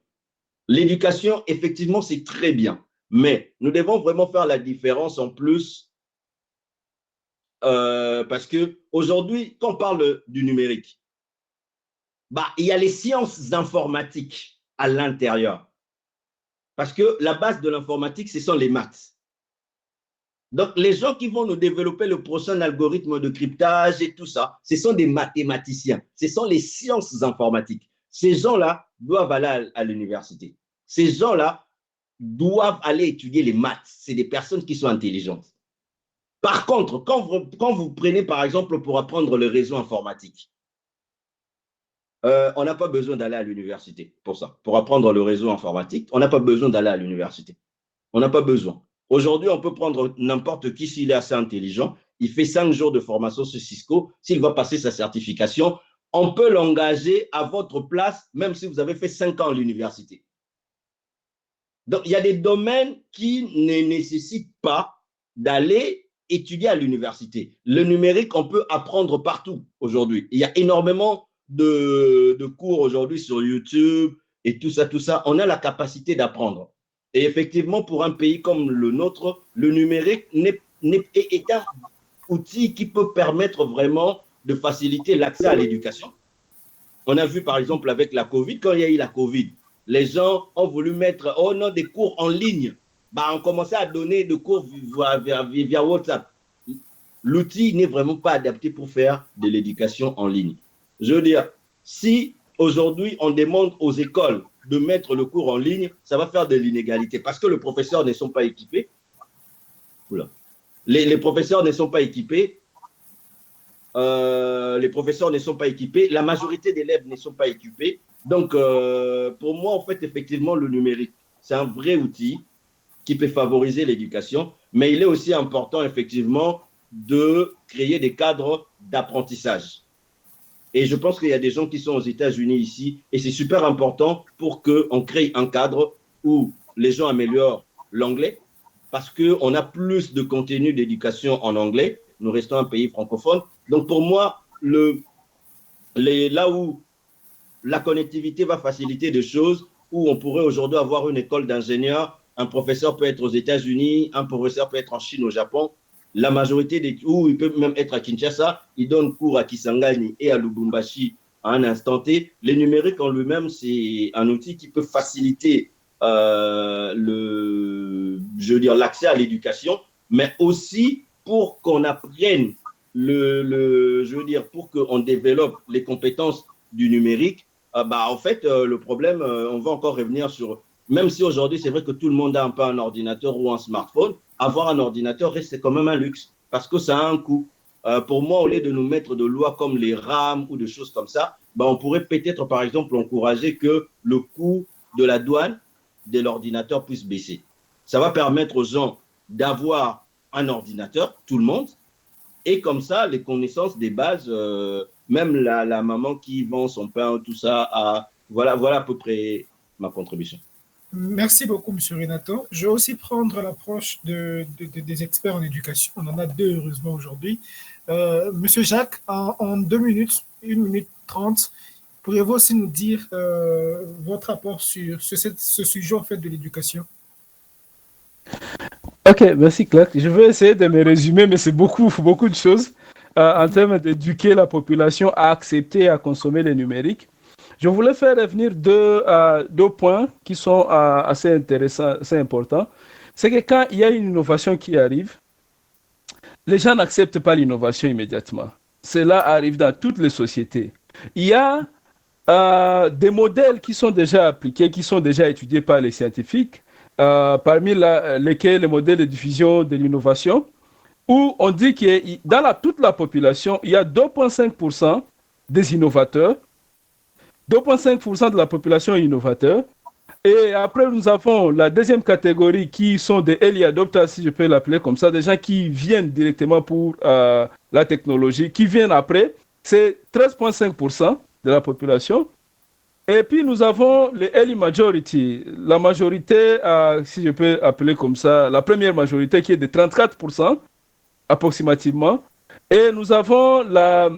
L'éducation, effectivement, c'est très bien, mais nous devons vraiment faire la différence en plus parce qu'aujourd'hui, quand on parle du numérique, il y a les sciences informatiques à l'intérieur. Parce que la base de l'informatique, ce sont les maths. Donc, les gens qui vont nous développer le prochain algorithme de cryptage et tout ça, ce sont des mathématiciens. Ce sont les sciences informatiques. Ces gens-là doivent aller à l'université. Ces gens-là doivent aller étudier les maths. C'est des personnes qui sont intelligentes. Par contre, quand vous prenez, par exemple, pour apprendre le réseau informatique, on n'a pas besoin d'aller à l'université pour ça. Pour apprendre le réseau informatique, on n'a pas besoin d'aller à l'université. On n'a pas besoin. Aujourd'hui, on peut prendre n'importe qui, s'il est assez intelligent, il fait 5 jours de formation sur Cisco, s'il va passer sa certification, on peut l'engager à votre place, même si vous avez fait 5 ans à l'université. Donc, il y a des domaines qui ne nécessitent pas d'aller étudier à l'université. Le numérique, on peut apprendre partout aujourd'hui. Il y a énormément de cours aujourd'hui sur YouTube et tout ça. On a la capacité d'apprendre. Et effectivement, pour un pays comme le nôtre, le numérique est un outil qui peut permettre vraiment de faciliter l'accès à l'éducation. On a vu par exemple avec la Covid, quand il y a eu la Covid, les gens ont voulu mettre des cours en ligne. On commençait à donner des cours via WhatsApp. L'outil n'est vraiment pas adapté pour faire de l'éducation en ligne. Je veux dire, si aujourd'hui on demande aux écoles de mettre le cours en ligne, ça va faire de l'inégalité parce que les professeurs ne sont pas équipés. Les professeurs ne sont pas équipés. La majorité d'élèves ne sont pas équipés. Donc, pour moi, en fait, effectivement, le numérique, c'est un vrai outil qui peut favoriser l'éducation, mais il est aussi important, effectivement, de créer des cadres d'apprentissage. Et je pense qu'il y a des gens qui sont aux États-Unis ici, et c'est super important pour qu'on crée un cadre où les gens améliorent l'anglais, parce qu'on a plus de contenu d'éducation en anglais. Nous restons un pays francophone. Donc pour moi, là où la connectivité va faciliter des choses, où on pourrait aujourd'hui avoir une école d'ingénieurs, un professeur peut être aux États-Unis, un professeur peut être en Chine, au Japon. La majorité où il peut même être à Kinshasa, il donne cours à Kisangani et à Lubumbashi à un instant T. Le numérique en lui-même, c'est un outil qui peut faciliter l'accès à l'éducation, mais aussi pour qu'on apprenne pour qu'on développe les compétences du numérique. En fait, le problème, on va encore revenir sur, même si aujourd'hui, c'est vrai que tout le monde a un peu un ordinateur ou un smartphone, avoir un ordinateur reste quand même un luxe parce que ça a un coût. pour moi, au lieu de nous mettre de lois comme les RAM ou des choses comme ça, ben, on pourrait peut-être, par exemple, encourager que le coût de la douane de l'ordinateur puisse baisser. Ça va permettre aux gens d'avoir un ordinateur, tout le monde, et comme ça, les connaissances des bases, même la maman qui vend son pain, tout ça, voilà à peu près ma contribution. Merci beaucoup, M. Renato. Je vais aussi prendre l'approche des experts en éducation. On en a deux, heureusement, aujourd'hui. Monsieur Jacques, en 2 minutes, 1 minute 30, pourriez-vous aussi nous dire votre rapport sur ce sujet en fait, de l'éducation? Ok, merci Clark. Je vais essayer de me résumer, mais c'est beaucoup, beaucoup de choses en termes d'éduquer la population à accepter et à consommer le numérique. Je voulais faire revenir deux points qui sont assez intéressants, assez importants. C'est que quand il y a une innovation qui arrive, les gens n'acceptent pas l'innovation immédiatement. Cela arrive dans toutes les sociétés. Il y a des modèles qui sont déjà appliqués, qui sont déjà étudiés par les scientifiques, parmi lesquels les modèles de diffusion de l'innovation, où on dit que dans toute la population, il y a 2,5% des innovateurs, 2,5% de la population est innovateur. Et après, nous avons la deuxième catégorie qui sont des early adopters, si je peux l'appeler comme ça, des gens qui viennent directement pour la technologie, qui viennent après. C'est 13,5% de la population. Et puis, nous avons les early majority, la majorité, si je peux appeler comme ça, la première majorité qui est de 34% approximativement. Et nous avons la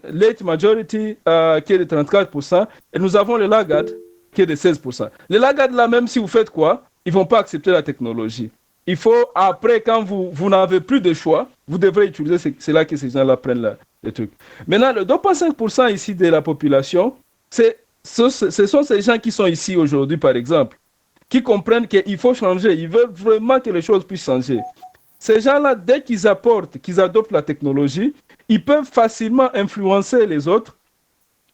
late majority qui est de 34%. Et nous avons le laggard qui est de 16%. Les laggards là, même si vous faites quoi, ils ne vont pas accepter la technologie. Il faut, après, quand vous n'avez plus de choix, vous devrez utiliser, c'est là que ces gens-là prennent le truc. Maintenant, le 2,5% ici de la population, ce sont ces gens qui sont ici aujourd'hui, par exemple, qui comprennent qu'il faut changer. Ils veulent vraiment que les choses puissent changer. Ces gens-là, dès qu'ils apportent, qu'ils adoptent la technologie, ils peuvent facilement influencer les autres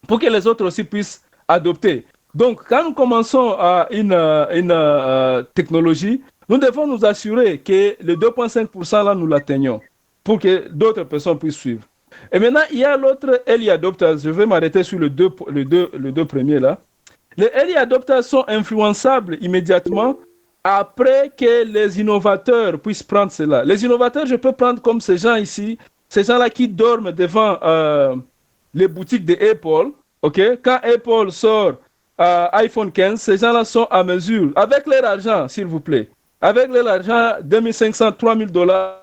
pour que les autres aussi puissent adopter. Donc, quand nous commençons une technologie, nous devons nous assurer que les 2,5% là, nous l'atteignons pour que d'autres personnes puissent suivre. Et maintenant, il y a l'autre early adopters. Je vais m'arrêter sur les deux premiers là. Les early adopters sont influençables immédiatement après que les innovateurs puissent prendre cela. Les innovateurs, je peux prendre comme ces gens ici, ces gens-là qui dorment devant les boutiques d'Apple. Okay? Quand Apple sort iPhone 15, ces gens-là sont à mesure, avec leur argent, s'il vous plaît, avec leur argent, 2500, 3000 $.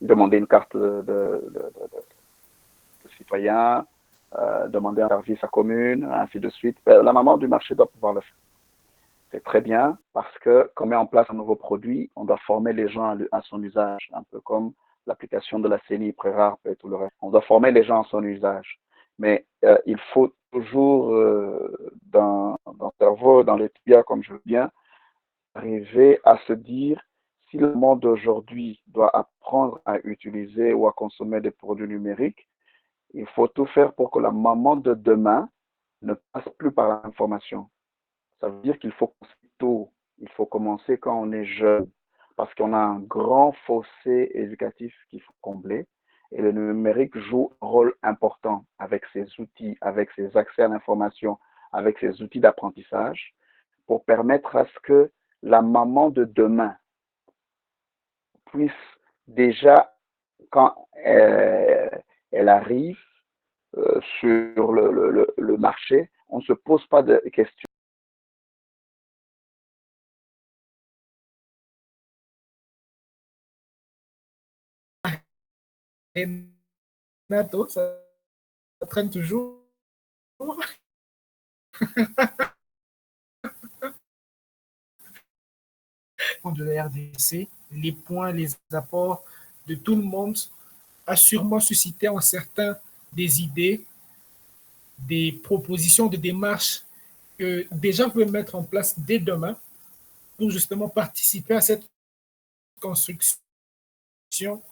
Demander une carte de citoyen, demander un service à commune, ainsi de suite. La maman du marché doit pouvoir le faire. C'est très bien parce que quand on met en place un nouveau produit, on doit former les gens à son usage, un peu comme l'application de la CENI, Prérarp et tout le reste. On doit former les gens à son usage. Mais il faut toujours, dans le cerveau, dans les tibias, comme je veux bien, arriver à se dire si le monde d'aujourd'hui doit apprendre à utiliser ou à consommer des produits numériques, il faut tout faire pour que la maman de demain ne passe plus par l'information. Ça veut dire qu'il faut commencer tôt. Il faut commencer quand on est jeune. Parce qu'on a un grand fossé éducatif qu'il faut combler. Et le numérique joue un rôle important avec ses outils, avec ses accès à l'information, avec ses outils d'apprentissage, pour permettre à ce que la maman de demain puisse déjà, quand elle arrive sur le marché, on ne se pose pas de questions. Renato, ça traîne toujours. De la RDC, les points, les apports de tout le monde a sûrement suscité en certains des idées, des propositions de démarches que déjà vous pouvez mettre en place dès demain pour justement participer à cette construction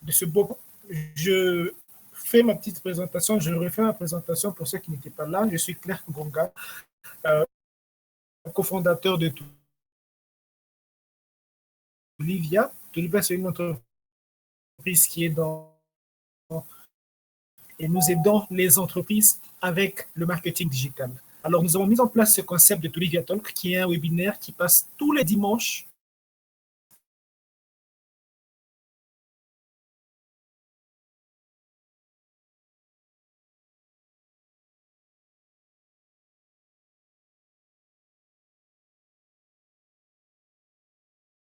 de ce beau. Je fais ma petite présentation, je refais ma présentation pour ceux qui n'étaient pas là. Je suis Claire Ngonga, cofondateur de Tulivia. Tulivia, c'est une entreprise qui est dans... Et nous aidons les entreprises avec le marketing digital. Alors, nous avons mis en place ce concept de Tulivia Talk, qui est un webinaire qui passe tous les dimanches